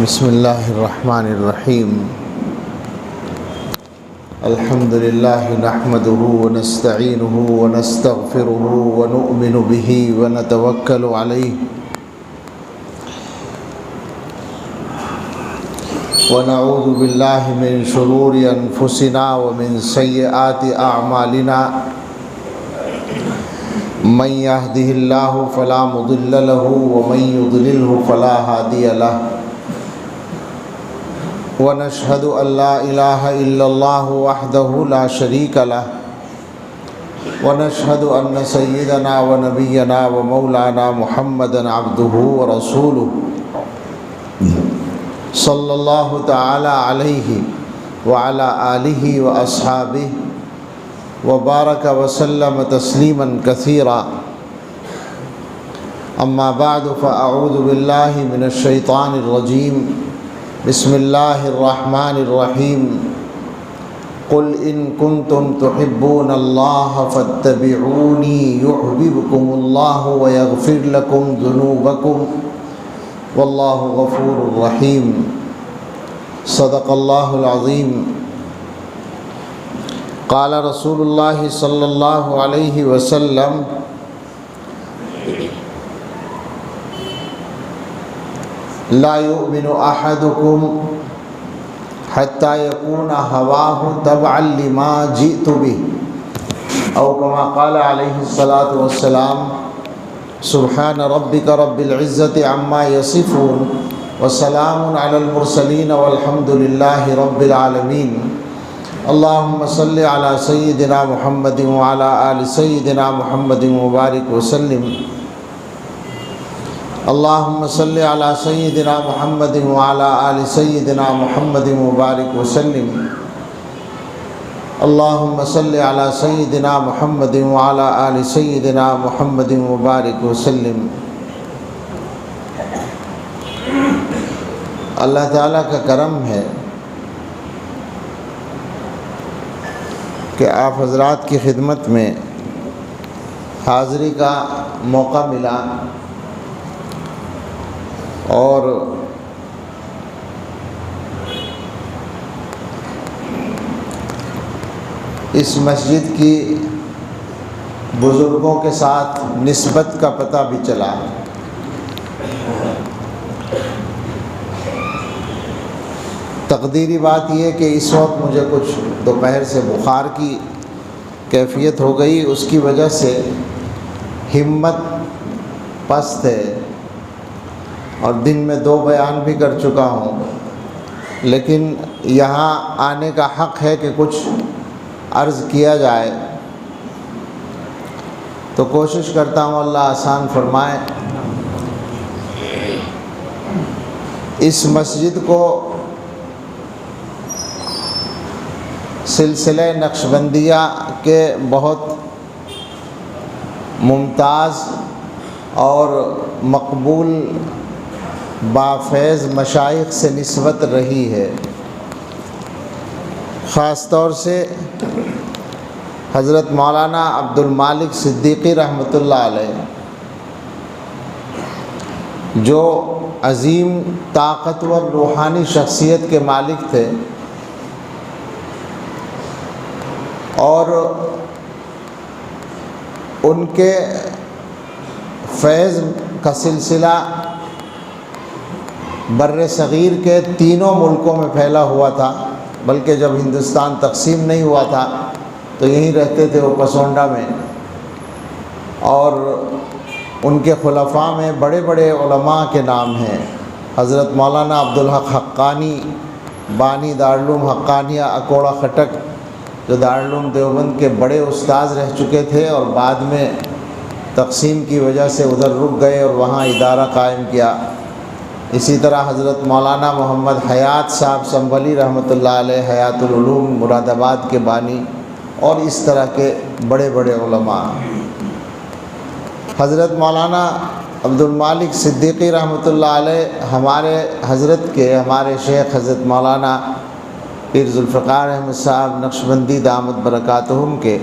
بسم اللہ الرحمن الرحیم الحمد للہ نحمده ونستعینه ونستغفره ونؤمن به ونتوکل علیہ ونعوذ باللہ من شرور انفسنا ومن سیئات اعمالنا من يهده الله فلا مضل له ومن يضلله فلا هادي له ونشهد أن لا إله إلا الله وحده لا شريك له ونشهد أن سيدنا ونبينا ومولانا محمدا عبده ورسوله صلى الله تعالى عليه وعلى آله وأصحابه وبارك وسلم تسليما كثيرا أما بعد فأعوذ بالله من الشيطان الرجيم بسم الله الرحمن الرحيم قل إن كنتم تحبون الله فاتبعوني يحببكم الله ويغفر لكم ذنوبكم والله غفور رحيم صدق الله العظيم قال رسول الله صلى الله عليه وسلم لا يؤمن أحدكم حتى يكون هواه تبعا لما جئت به أو كما قال عليه الصلاة والسلام سبحان ربك رب العزة عما يصفون وسلام على المرسلين والحمد لله رب العالمين اللهم صل على سيدنا محمد وعلى آل سيدنا محمد وبارك وسلم اللهم صل على سيدنا محمد وعلى آل سيدنا محمد وبارك وسلم اللهم صل على سيدنا محمد وعلى آل سيدنا محمد وبارك وسلم اللہ تعالیٰ کا کرم ہے کہ آپ حضرات کی خدمت میں حاضری کا موقع ملا اور اس مسجد کی بزرگوں کے ساتھ نسبت کا پتہ بھی چلا۔ تقدیری بات یہ کہ اس وقت مجھے کچھ دوپہر سے بخار کی کیفیت ہو گئی، اس کی وجہ سے ہمت پست ہے اور دن میں 2 بیان بھی کر چکا ہوں، لیکن یہاں آنے کا حق ہے کہ کچھ عرض کیا جائے، تو کوشش کرتا ہوں اللہ آسان فرمائے۔ اس مسجد کو سلسلہ نقشبندیہ کے بہت ممتاز اور مقبول بافیض مشائخ سے نسبت رہی ہے، خاص طور سے حضرت مولانا عبد المالک صدیقی رحمۃ اللہ علیہ، جو عظیم طاقتور روحانی شخصیت کے مالک تھے اور ان کے فیض کا سلسلہ بر صغیر کے تینوں ملکوں میں پھیلا ہوا تھا، بلکہ جب ہندوستان تقسیم نہیں ہوا تھا تو یہیں رہتے تھے وہ پسونڈا میں، اور ان کے خلفاء میں بڑے بڑے علماء کے نام ہیں۔ حضرت مولانا عبدالحق حقانی بانی دارالعلوم حقانیہ اکوڑا خٹک، جو دارالعلوم دیوبند کے بڑے استاذ رہ چکے تھے اور بعد میں تقسیم کی وجہ سے ادھر رک گئے اور وہاں ادارہ قائم کیا۔ اسی طرح حضرت مولانا محمد حیات صاحب سنبھلی رحمۃ اللہ علیہ، حیات العلوم مراد آباد کے بانی، اور اس طرح کے بڑے بڑے علماء۔ حضرت مولانا عبد المالک صدیقی رحمۃ اللہ علیہ ہمارے حضرت کے، ہمارے شیخ حضرت مولانا پیر ذوالفقار احمد صاحب نقشبندی دامت برکاتہم کے،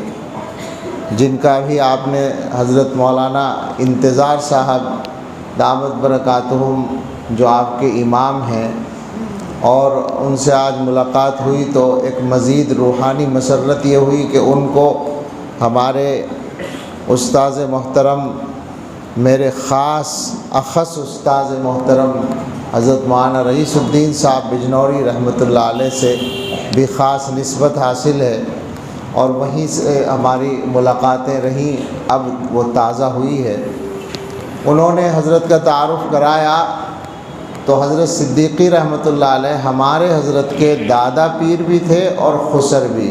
جن کا بھی آپ نے حضرت مولانا انتظار صاحب دامت برکاتہم جو آپ کے امام ہیں، اور ان سے آج ملاقات ہوئی تو ایک مزید روحانی مسرت یہ ہوئی کہ ان کو ہمارے استاذ محترم، میرے خاص اخص استاذ محترم حضرت مولانا رئیس الدین صاحب بجنوری رحمۃ اللہ علیہ سے بھی خاص نسبت حاصل ہے، اور وہیں سے ہماری ملاقاتیں رہیں، اب وہ تازہ ہوئی ہے۔ انہوں نے حضرت کا تعارف کرایا تو حضرت صدیقی رحمۃ اللہ علیہ ہمارے حضرت کے دادا پیر بھی تھے اور خسر بھی،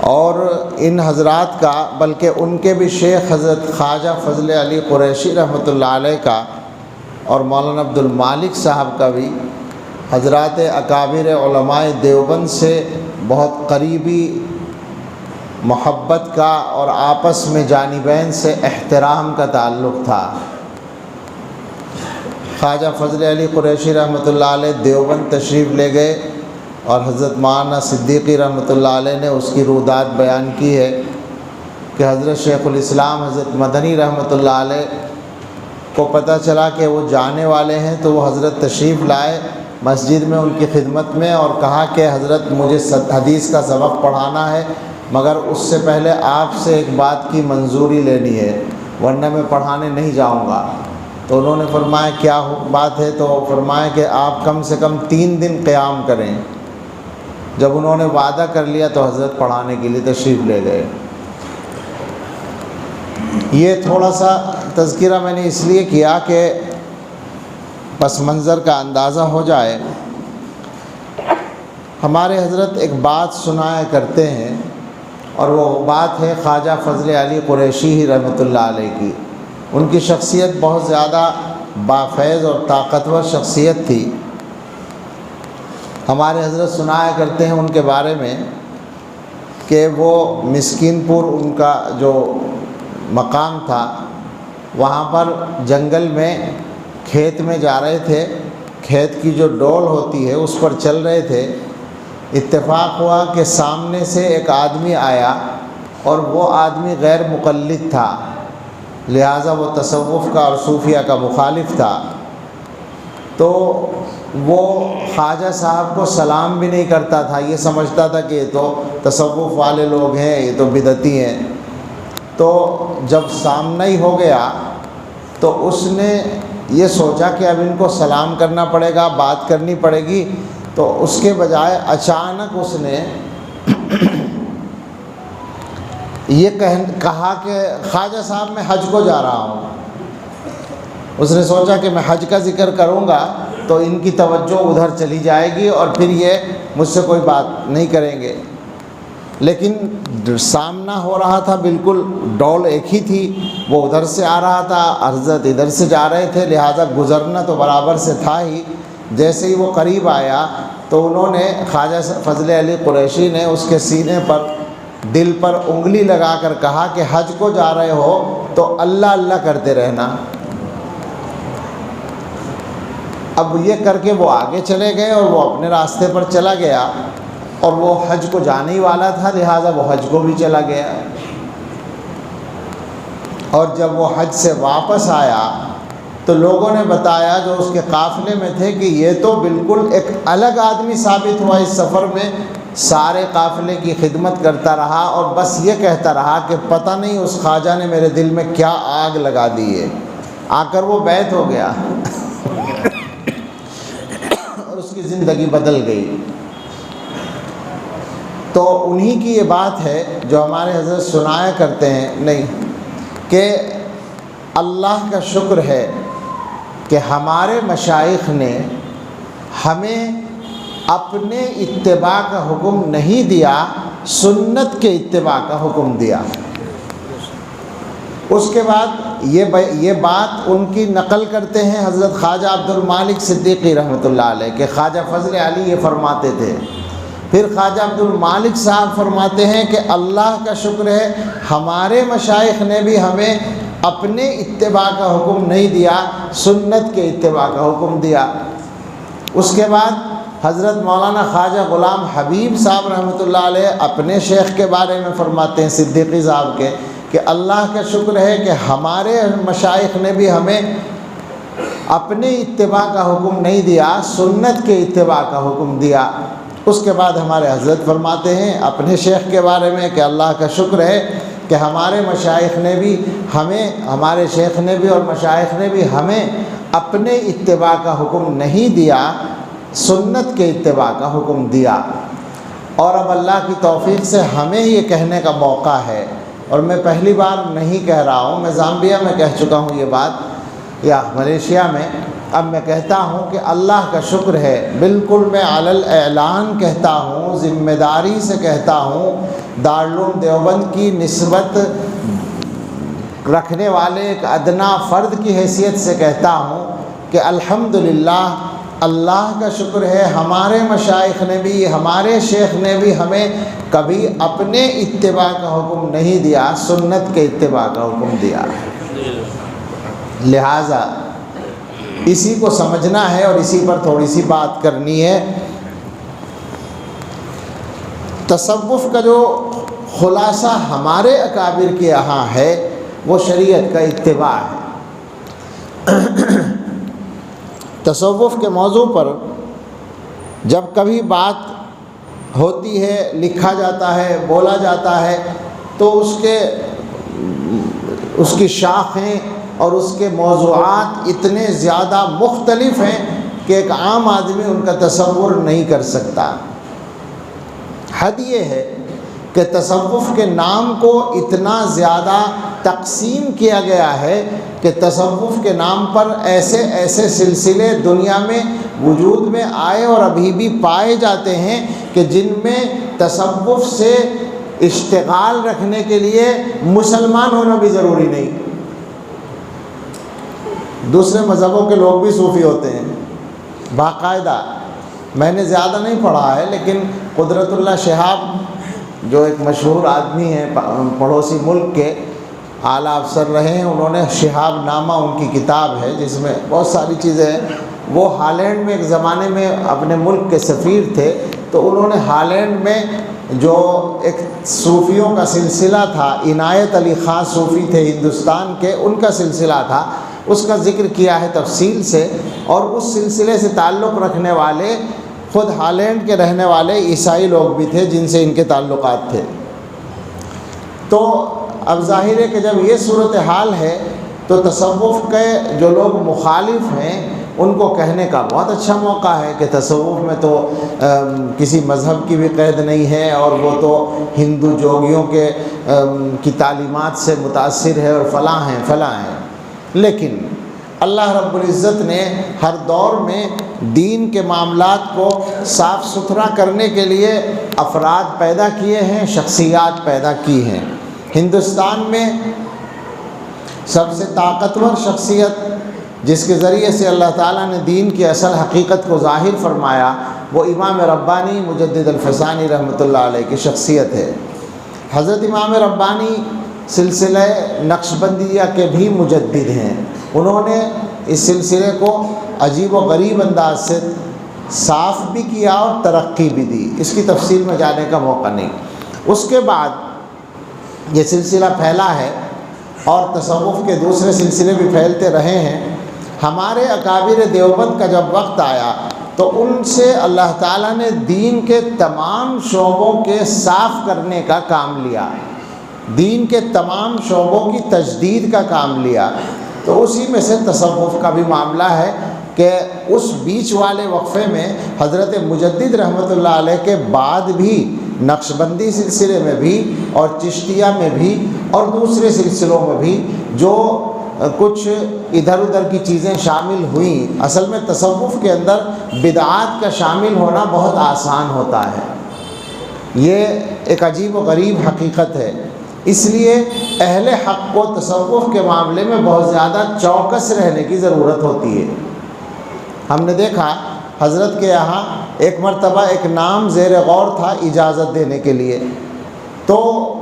اور ان حضرات کا، بلکہ ان کے بھی شیخ حضرت خواجہ فضل علی قریشی رحمۃ اللہ علیہ کا اور مولانا عبد المالک صاحب کا بھی حضرات اکابر علماء دیوبند سے بہت قریبی محبت کا اور آپس میں جانبین سے احترام کا تعلق تھا۔ خواجہ فضل علی قریشی رحمۃ اللہ علیہ دیوبند تشریف لے گئے، اور حضرت مولانا صدیقی رحمۃ اللہ علیہ نے اس کی رودات بیان کی ہے کہ حضرت شیخ الاسلام حضرت مدنی رحمۃ اللہ علیہ کو پتہ چلا کہ وہ جانے والے ہیں، تو وہ حضرت تشریف لائے مسجد میں ان کی خدمت میں، اور کہا کہ حضرت مجھے حدیث کا سبق پڑھانا ہے، مگر اس سے پہلے آپ سے ایک بات کی منظوری لینی ہے، ورنہ میں پڑھانے نہیں جاؤں گا۔ تو انہوں نے فرمایا کیا بات ہے؟ تو فرمایا کہ آپ کم سے کم 3 دن قیام کریں۔ جب انہوں نے وعدہ کر لیا تو حضرت پڑھانے کے لیے تشریف لے گئے۔ یہ تھوڑا سا تذکرہ میں نے اس لیے کیا کہ پس منظر کا اندازہ ہو جائے۔ ہمارے حضرت ایک بات سنایا کرتے ہیں، اور وہ بات ہے خواجہ فضل علی قریشی رحمۃ اللہ علیہ کی۔ ان کی شخصیت بہت زیادہ بافیض اور طاقتور شخصیت تھی۔ ہمارے حضرت سنایا کرتے ہیں ان کے بارے میں کہ وہ مسکین پور ان کا جو مقام تھا، وہاں پر جنگل میں کھیت میں جا رہے تھے، کھیت کی جو ڈول ہوتی ہے اس پر چل رہے تھے، اتفاق ہوا کہ سامنے سے ایک آدمی آیا، اور وہ آدمی غیر مقلد تھا، لہٰذا وہ تصوف کا اور صوفیہ کا مخالف تھا۔ تو وہ خواجہ صاحب کو سلام بھی نہیں کرتا تھا، یہ سمجھتا تھا کہ یہ تو تصوف والے لوگ ہیں، یہ تو بدعتی ہیں۔ تو جب سامنا ہی ہو گیا تو اس نے یہ سوچا کہ اب ان کو سلام کرنا پڑے گا، بات کرنی پڑے گی، تو اس کے بجائے اچانک اس نے یہ کہا کہ خواجہ صاحب میں حج کو جا رہا ہوں۔ اس نے سوچا کہ میں حج کا ذکر کروں گا تو ان کی توجہ ادھر چلی جائے گی اور پھر یہ مجھ سے کوئی بات نہیں کریں گے، لیکن سامنا ہو رہا تھا، بالکل ڈول ایک ہی تھی، وہ ادھر سے آ رہا تھا، حضرت ادھر سے جا رہے تھے، لہٰذا گزرنا تو برابر سے تھا ہی۔ جیسے ہی وہ قریب آیا تو انہوں نے، خواجہ فضل علی قریشی نے اس کے سینے پر، دل پر انگلی لگا کر کہا کہ حج کو جا رہے ہو تو اللہ اللہ کرتے رہنا۔ اب یہ کر کے وہ آگے چلے گئے اور وہ اپنے راستے پر چلا گیا، اور وہ حج کو جانے ہی والا تھا، لہٰذا وہ حج کو بھی چلا گیا۔ اور جب وہ حج سے واپس آیا تو لوگوں نے بتایا جو اس کے قافلے میں تھے کہ یہ تو بالکل ایک الگ آدمی ثابت ہوا، اس سفر میں سارے قافلے کی خدمت کرتا رہا اور بس یہ کہتا رہا کہ پتہ نہیں اس خواجہ نے میرے دل میں کیا آگ لگا دی ہے۔ آ کر وہ بیت ہو گیا اور اس کی زندگی بدل گئی۔ تو انہی کی یہ بات ہے جو ہمارے حضرت سنایا کرتے ہیں، نہیں کہ اللہ کا شکر ہے کہ ہمارے مشائخ نے ہمیں اپنے اتباع کا حکم نہیں دیا، سنت کے اتباع کا حکم دیا۔ اس کے بعد یہ بات ان کی نقل کرتے ہیں حضرت خواجہ عبد المالک صدیقی رحمۃ اللہ علیہ کہ خواجہ فضل علی یہ فرماتے تھے۔ پھر خواجہ عبد المالک صاحب فرماتے ہیں کہ اللہ کا شکر ہے ہمارے مشائخ نے بھی ہمیں اپنے اتباع کا حکم نہیں دیا، سنت کے اتباع کا حکم دیا۔ اس کے بعد حضرت مولانا خواجہ غلام حبیب صاحب رحمۃ اللہ علیہ اپنے شیخ کے بارے میں فرماتے ہیں، صدیقی صاحب کے، کہ کہ اللہ کا شکر ہے کہ ہمارے مشائخ نے بھی ہمیں اپنے اتباع کا حکم نہیں دیا، سنت کے اتباع کا حکم دیا۔ اس کے بعد ہمارے حضرت فرماتے ہیں اپنے شیخ کے بارے میں کہ اللہ کا شکر ہے کہ ہمارے مشائخ نے بھی ہمیں، ہمارے شیخ نے بھی اور مشائخ نے بھی ہمیں اپنے اتباع کا حکم نہیں دیا، سنت کے اتباع کا حکم دیا۔ اور اب اللہ کی توفیق سے ہمیں یہ کہنے کا موقع ہے، اور میں پہلی بار نہیں کہہ رہا ہوں، میں زامبیا میں کہہ چکا ہوں یہ بات، یا ملیشیا میں، اب میں کہتا ہوں کہ اللہ کا شکر ہے، بالکل میں علی الاعلان کہتا ہوں، ذمہ داری سے کہتا ہوں، دارالعلوم دیوبند کی نسبت رکھنے والے ایک ادنا فرد کی حیثیت سے کہتا ہوں کہ الحمدللہ اللہ کا شکر ہے ہمارے مشائخ نے بھی، ہمارے شیخ نے بھی ہمیں کبھی اپنے اتباع کا حکم نہیں دیا، سنت کے اتباع کا حکم دیا۔ لہٰذا اسی کو سمجھنا ہے اور اسی پر تھوڑی سی بات کرنی ہے۔ تصوف کا جو خلاصہ ہمارے اکابر کے یہاں ہے وہ شریعت کا اتباع ہے۔ تصوف کے موضوع پر جب کبھی بات ہوتی ہے، لکھا جاتا ہے، بولا جاتا ہے، تو اس کی شاخیں اور اس کے موضوعات اتنے زیادہ مختلف ہیں کہ ایک عام آدمی ان کا تصور نہیں کر سکتا۔ حد یہ ہے کہ تصوف کے نام کو اتنا زیادہ تقسیم کیا گیا ہے کہ تصوف کے نام پر ایسے ایسے سلسلے دنیا میں وجود میں آئے اور ابھی بھی پائے جاتے ہیں کہ جن میں تصوف سے اشتغال رکھنے کے لیے مسلمان ہونا بھی ضروری نہیں۔ دوسرے مذہبوں کے لوگ بھی صوفی ہوتے ہیں باقاعدہ۔ میں نے زیادہ نہیں پڑھا ہے، لیکن قدرت اللہ شہاب جو ایک مشہور آدمی ہیں پڑوسی ملک کے، اعلیٰ افسر رہے ہیں، انہوں نے شہاب نامہ ان کی کتاب ہے جس میں بہت ساری چیزیں ہیں۔ وہ ہالینڈ میں ایک زمانے میں اپنے ملک کے سفیر تھے، تو انہوں نے ہالینڈ میں جو ایک صوفیوں کا سلسلہ تھا، عنایت علی خان صوفی تھے ہندوستان کے، ان کا سلسلہ تھا، اس کا ذکر کیا ہے تفصیل سے، اور اس سلسلے سے تعلق رکھنے والے خود ہالینڈ کے رہنے والے عیسائی لوگ بھی تھے جن سے ان کے تعلقات تھے۔ تو اب ظاہر ہے کہ جب یہ صورتحال ہے تو تصوف کے جو لوگ مخالف ہیں ان کو کہنے کا بہت اچھا موقع ہے کہ تصوف میں تو کسی مذہب کی بھی قید نہیں ہے، اور وہ تو ہندو جوگیوں کی تعلیمات سے متاثر ہے اور فلاں ہیں فلاں ہیں۔ لیکن اللہ رب العزت نے ہر دور میں دین کے معاملات کو صاف ستھرا کرنے کے لیے افراد پیدا کیے ہیں، شخصیات پیدا کی ہیں۔ ہندوستان میں سب سے طاقتور شخصیت جس کے ذریعے سے اللہ تعالیٰ نے دین کی اصل حقیقت کو ظاہر فرمایا وہ امام ربانی مجدد الفسانی رحمۃ اللہ علیہ کی شخصیت ہے۔ حضرت امام ربانی سلسلہ نقشبندیہ کے بھی مجدد ہیں۔ انہوں نے اس سلسلے کو عجیب و غریب انداز سے صاف بھی کیا اور ترقی بھی دی، اس کی تفصیل میں جانے کا موقع نہیں۔ اس کے بعد یہ سلسلہ پھیلا ہے اور تصوف کے دوسرے سلسلے بھی پھیلتے رہے ہیں۔ ہمارے اکابر دیوبند کا جب وقت آیا تو ان سے اللہ تعالیٰ نے دین کے تمام شعبوں کے صاف کرنے کا کام لیا، دین کے تمام شعبوں کی تجدید کا کام لیا۔ تو اسی میں سے تصوف کا بھی معاملہ ہے کہ اس بیچ والے وقفے میں حضرت مجدد رحمۃ اللہ علیہ کے بعد بھی نقشبندی سلسلے میں بھی اور چشتیہ میں بھی اور دوسرے سلسلوں میں بھی جو کچھ ادھر ادھر کی چیزیں شامل ہوئیں، اصل میں تصوف کے اندر بدعات کا شامل ہونا بہت آسان ہوتا ہے، یہ ایک عجیب و غریب حقیقت ہے۔ اس لیے اہل حق کو تصوف کے معاملے میں بہت زیادہ چوکس رہنے کی ضرورت ہوتی ہے۔ ہم نے دیکھا حضرت کے یہاں ایک مرتبہ ایک نام زیر غور تھا اجازت دینے کے لیے، تو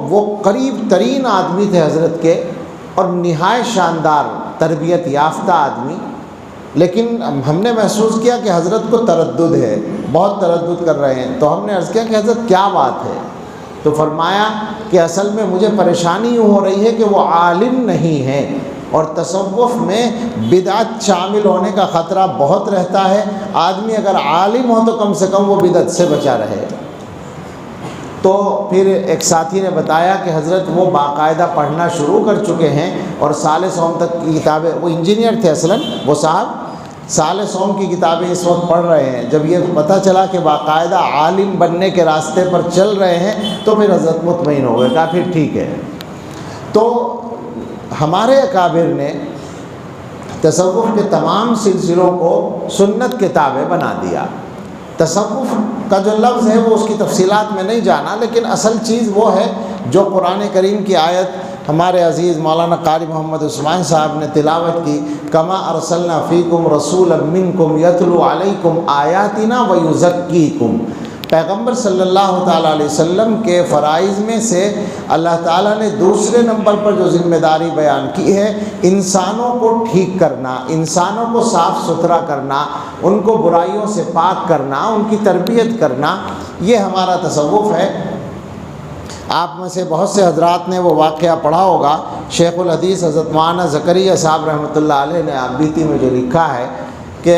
وہ قریب ترین آدمی تھے حضرت کے اور نہایت شاندار تربیت یافتہ آدمی، لیکن ہم نے محسوس کیا کہ حضرت کو تردد ہے، بہت تردد کر رہے ہیں۔ تو ہم نے عرض کیا کہ حضرت کیا بات ہے؟ تو فرمایا کہ اصل میں مجھے پریشانی یوں ہو رہی ہے کہ وہ عالم نہیں ہے، اور تصوف میں بدعت شامل ہونے کا خطرہ بہت رہتا ہے، آدمی اگر عالم ہو تو کم سے کم وہ بدعت سے بچا رہے۔ تو پھر ایک ساتھی نے بتایا کہ حضرت وہ باقاعدہ پڑھنا شروع کر چکے ہیں، اور سال سوم تک کی کتابیں، وہ انجینئر تھے اصلاً وہ صاحب، سال سوم کی کتابیں اس وقت پڑھ رہے ہیں۔ جب یہ پتہ چلا کہ باقاعدہ عالم بننے کے راستے پر چل رہے ہیں تو پھر حضرت مطمئن ہو گئے، کہا پھر ٹھیک ہے۔ تو ہمارے اکابر نے تصوف کے تمام سلسلوں کو سنت کتابیں بنا دیا۔ تصوف کا جو لفظ ہے وہ اس کی تفصیلات میں نہیں جانا، لیکن اصل چیز وہ ہے جو قرآن کریم کی آیت ہمارے عزیز مولانا قاری محمد عثمان صاحب نے تلاوت کی، کما ارسلنا فیکم رسولا منکم یتلو علیکم آیاتنا ویزکیکم۔ پیغمبر صلی اللہ تعالیٰ علیہ وسلم کے فرائض میں سے اللہ تعالیٰ نے دوسرے نمبر پر جو ذمہ داری بیان کی ہے، انسانوں کو ٹھیک کرنا، انسانوں کو صاف ستھرا کرنا، ان کو برائیوں سے پاک کرنا، ان کی تربیت کرنا، یہ ہمارا تصوف ہے۔ آپ میں سے بہت سے حضرات نے وہ واقعہ پڑھا ہوگا، شیخ الحدیث حضرت مولانا زکریا صاحب رحمۃ اللہ علیہ نے آبیتی میں جو لکھا ہے کہ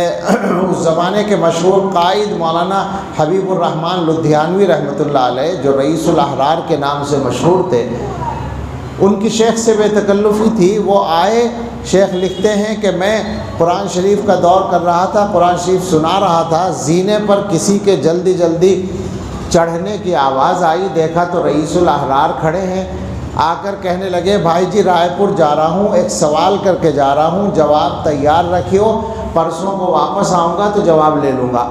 اس زمانے کے مشہور قائد مولانا حبیب الرحمن لدھیانوی رحمۃ اللہ علیہ، جو رئیس الاحرار کے نام سے مشہور تھے، ان کی شیخ سے بے تکلفی تھی۔ وہ آئے، شیخ لکھتے ہیں کہ میں قرآن شریف کا دور کر رہا تھا، قرآن شریف سنا رہا تھا، زینے پر کسی کے جلدی جلدی چڑھنے کی آواز آئی، دیکھا تو رئیس الاحرار کھڑے ہیں، آ کر کہنے لگے بھائی جی رائے پور جا رہا ہوں، ایک سوال کر کے جا رہا ہوں، جواب تیار رکھیو، پرسوں کو واپس آؤں گا تو جواب لے لوں گا۔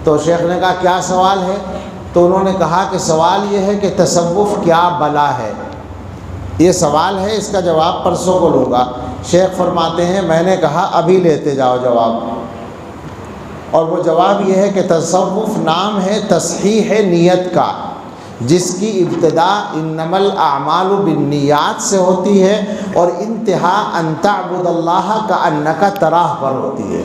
تو شیخ نے کہا کیا سوال ہے؟ تو انہوں نے کہا کہ سوال یہ ہے کہ تصوف کیا بلا ہے، یہ سوال ہے، اس کا جواب پرسوں کو لوں گا۔ شیخ فرماتے ہیں میں نے کہا ابھی لیتے جاؤ جواب، اور وہ جواب یہ ہے کہ تصوف نام ہے تصحیح نیت کا، جس کی ابتدا انما الاعمال بالنیات سے ہوتی ہے اور انتہا ان تعبد اللہ کانک تراہ پر ہوتی ہے۔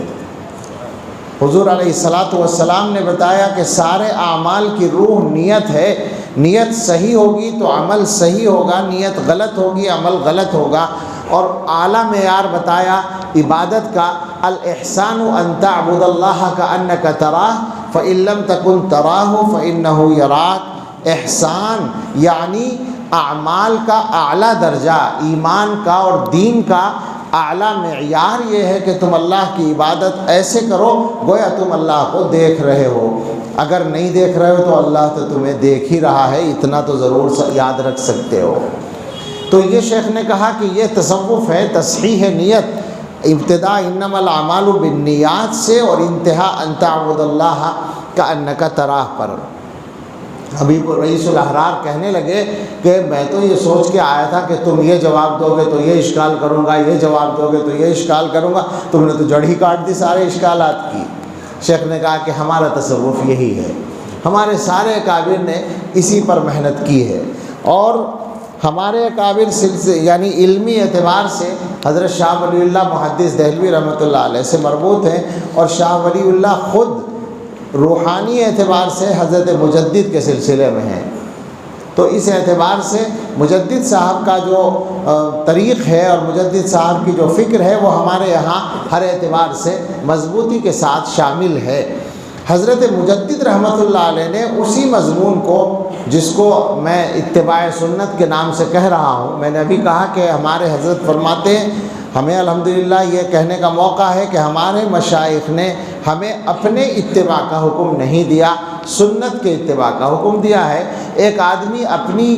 حضور علیہ الصلاۃ والسلام نے بتایا کہ سارے اعمال کی روح نیت ہے، نیت صحیح ہوگی تو عمل صحیح ہوگا، نیت غلط ہوگی عمل غلط ہوگا۔ اور اعلیٰ معیار بتایا عبادت کا، الاحسان ان تعبد اللہ کانک تراہ فان لم تکن تراہ فانہ یراک۔ احسان یعنی اعمال کا اعلیٰ درجہ، ایمان کا اور دین کا اعلیٰ معیار یہ ہے کہ تم اللہ کی عبادت ایسے کرو گویا تم اللہ کو دیکھ رہے ہو، اگر نہیں دیکھ رہے ہو تو اللہ تو تمہیں دیکھ ہی رہا ہے، اتنا تو ضرور یاد رکھ سکتے ہو۔ تو یہ شیخ نے کہا کہ یہ تصوف ہے، تصحیح نیت، ابتدا انما الاعمال بالنیات سے اور انتہا ان تعبد اللہ کانک تراہ پر۔ ابھی رئیس الاحرار کہنے لگے کہ میں تو یہ سوچ کے آیا تھا کہ تم یہ جواب دو گے تو یہ اشکال کروں گا، یہ جواب دو گے تو یہ اشکال کروں گا، تم نے تو جڑ ہی کاٹ دی سارے اشکالات کی۔ شیخ نے کہا کہ ہمارا تصوف یہی ہے، ہمارے سارے اکابر نے اسی پر محنت کی ہے، اور ہمارے اکابر سلسلے یعنی علمی اعتبار سے حضرت شاہ ولی اللہ محدث دہلوی رحمۃ اللہ علیہ سے مربوط ہیں، اور شاہ ولی اللہ خود روحانی اعتبار سے حضرت مجدد کے سلسلے میں ہیں۔ تو اس اعتبار سے مجدد صاحب کا جو طریق ہے اور مجدد صاحب کی جو فکر ہے وہ ہمارے یہاں ہر اعتبار سے مضبوطی کے ساتھ شامل ہے۔ حضرت مجدد رحمۃ اللہ علیہ نے اسی مضمون کو، جس کو میں اتباع سنت کے نام سے کہہ رہا ہوں، میں نے ابھی کہا کہ ہمارے حضرت فرماتے ہیں ہمیں الحمدللہ یہ کہنے کا موقع ہے کہ ہمارے مشائخ نے ہمیں اپنے اتباع کا حکم نہیں دیا، سنت کے اتباع کا حکم دیا ہے۔ ایک آدمی اپنی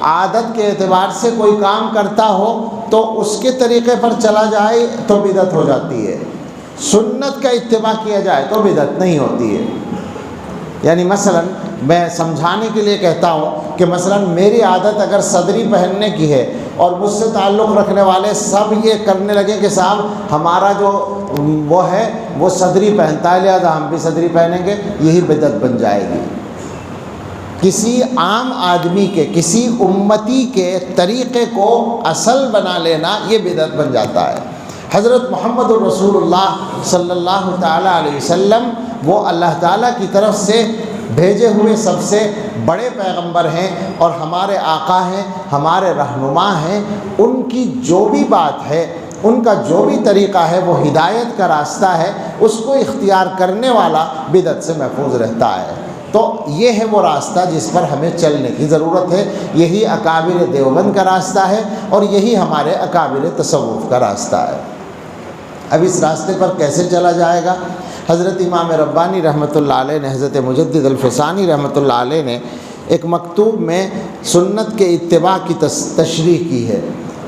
عادت کے اعتبار سے کوئی کام کرتا ہو تو اس کے طریقے پر چلا جائے تو بدعت ہو جاتی ہے، سنت کا اتباع کیا جائے تو بدعت نہیں ہوتی ہے۔ یعنی مثلا میں سمجھانے کے لیے کہتا ہوں کہ مثلا میری عادت اگر صدری پہننے کی ہے اور مجھ سے تعلق رکھنے والے سب یہ کرنے لگے کہ صاحب ہمارا جو وہ ہے وہ صدری پہنتا ہے لہذا ہم بھی صدری پہنیں گے، یہی بدعت بن جائے گی۔ کسی عام آدمی کے، کسی امتی کے طریقے کو اصل بنا لینا یہ بدعت بن جاتا ہے۔ حضرت محمد الرسول اللہ صلی اللہ تعالیٰ علیہ وسلم وہ اللہ تعالیٰ کی طرف سے بھیجے ہوئے سب سے بڑے پیغمبر ہیں اور ہمارے آقا ہیں، ہمارے رہنما ہیں، ان کی جو بھی بات ہے، ان کا جو بھی طریقہ ہے وہ ہدایت کا راستہ ہے، اس کو اختیار کرنے والا بدعت سے محفوظ رہتا ہے۔ تو یہ ہے وہ راستہ جس پر ہمیں چلنے کی ضرورت ہے، یہی اکابر دیوبند کا راستہ ہے اور یہی ہمارے اکابر تصوف کا راستہ ہے۔ اب اس راستے پر کیسے چلا جائے گا؟ حضرت امام ربانی رحمۃ اللہ علیہ نے، حضرت مجدد الفسانی رحمۃ اللہ علیہ نے ایک مکتوب میں سنت کے اتباع کی تشریح کی ہے،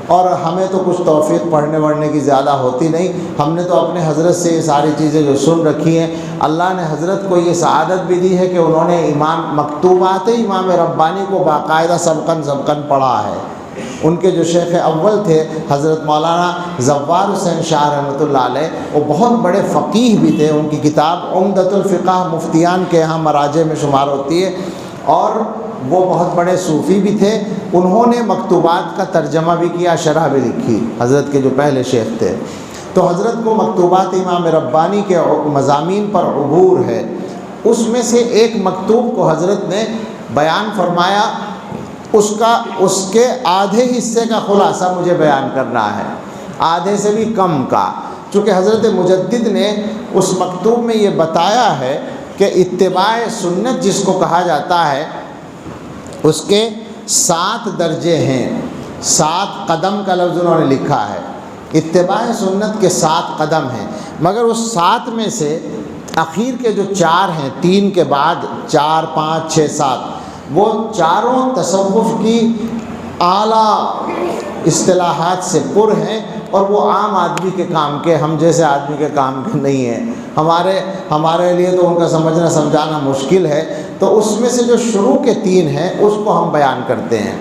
اور ہمیں تو کچھ توفیق پڑھنے وڑھنے کی زیادہ ہوتی نہیں، ہم نے تو اپنے حضرت سے یہ ساری چیزیں جو سن رکھی ہیں۔ اللہ نے حضرت کو یہ سعادت بھی دی ہے کہ انہوں نے مکتوبات امام ربانی کو باقاعدہ سبقاً پڑھا ہے۔ ان کے جو شیخ اول تھے حضرت مولانا زوار حسین شاہ رحمۃ اللہ علیہ، وہ بہت بڑے فقیہ بھی تھے۔ ان کی کتاب عمدۃ الفقہ مفتیان کے ہاں مراجع میں شمار ہوتی ہے، اور وہ بہت بڑے صوفی بھی تھے۔ انہوں نے مکتوبات کا ترجمہ بھی کیا، شرح بھی لکھی، حضرت کے جو پہلے شیخ تھے۔ تو حضرت کو مکتوبات امام ربانی کے مضامین پر عبور ہے۔ اس میں سے ایک مکتوب کو حضرت نے بیان فرمایا، اس کے آدھے حصے کا خلاصہ مجھے بیان کرنا ہے، آدھے سے بھی کم کا، چونکہ حضرت مجدد نے اس مکتوب میں یہ بتایا ہے کہ اتباع سنت جس کو کہا جاتا ہے اس کے 7 درجے ہیں۔ 7 قدم کا لفظ انہوں نے لکھا ہے، اتباع سنت کے 7 قدم ہیں، مگر اس 7 میں سے اخیر کے جو 4 ہیں، 3 کے بعد 4 5 6 7، وہ چاروں تصوف کی اعلیٰ اصطلاحات سے پر ہیں، اور وہ عام آدمی کے کام کے، ہم جیسے آدمی کے کام کے نہیں ہیں۔ ہمارے لیے تو ان کا سمجھنا سمجھانا مشکل ہے۔ تو اس میں سے جو شروع کے 3 ہیں اس کو ہم بیان کرتے ہیں،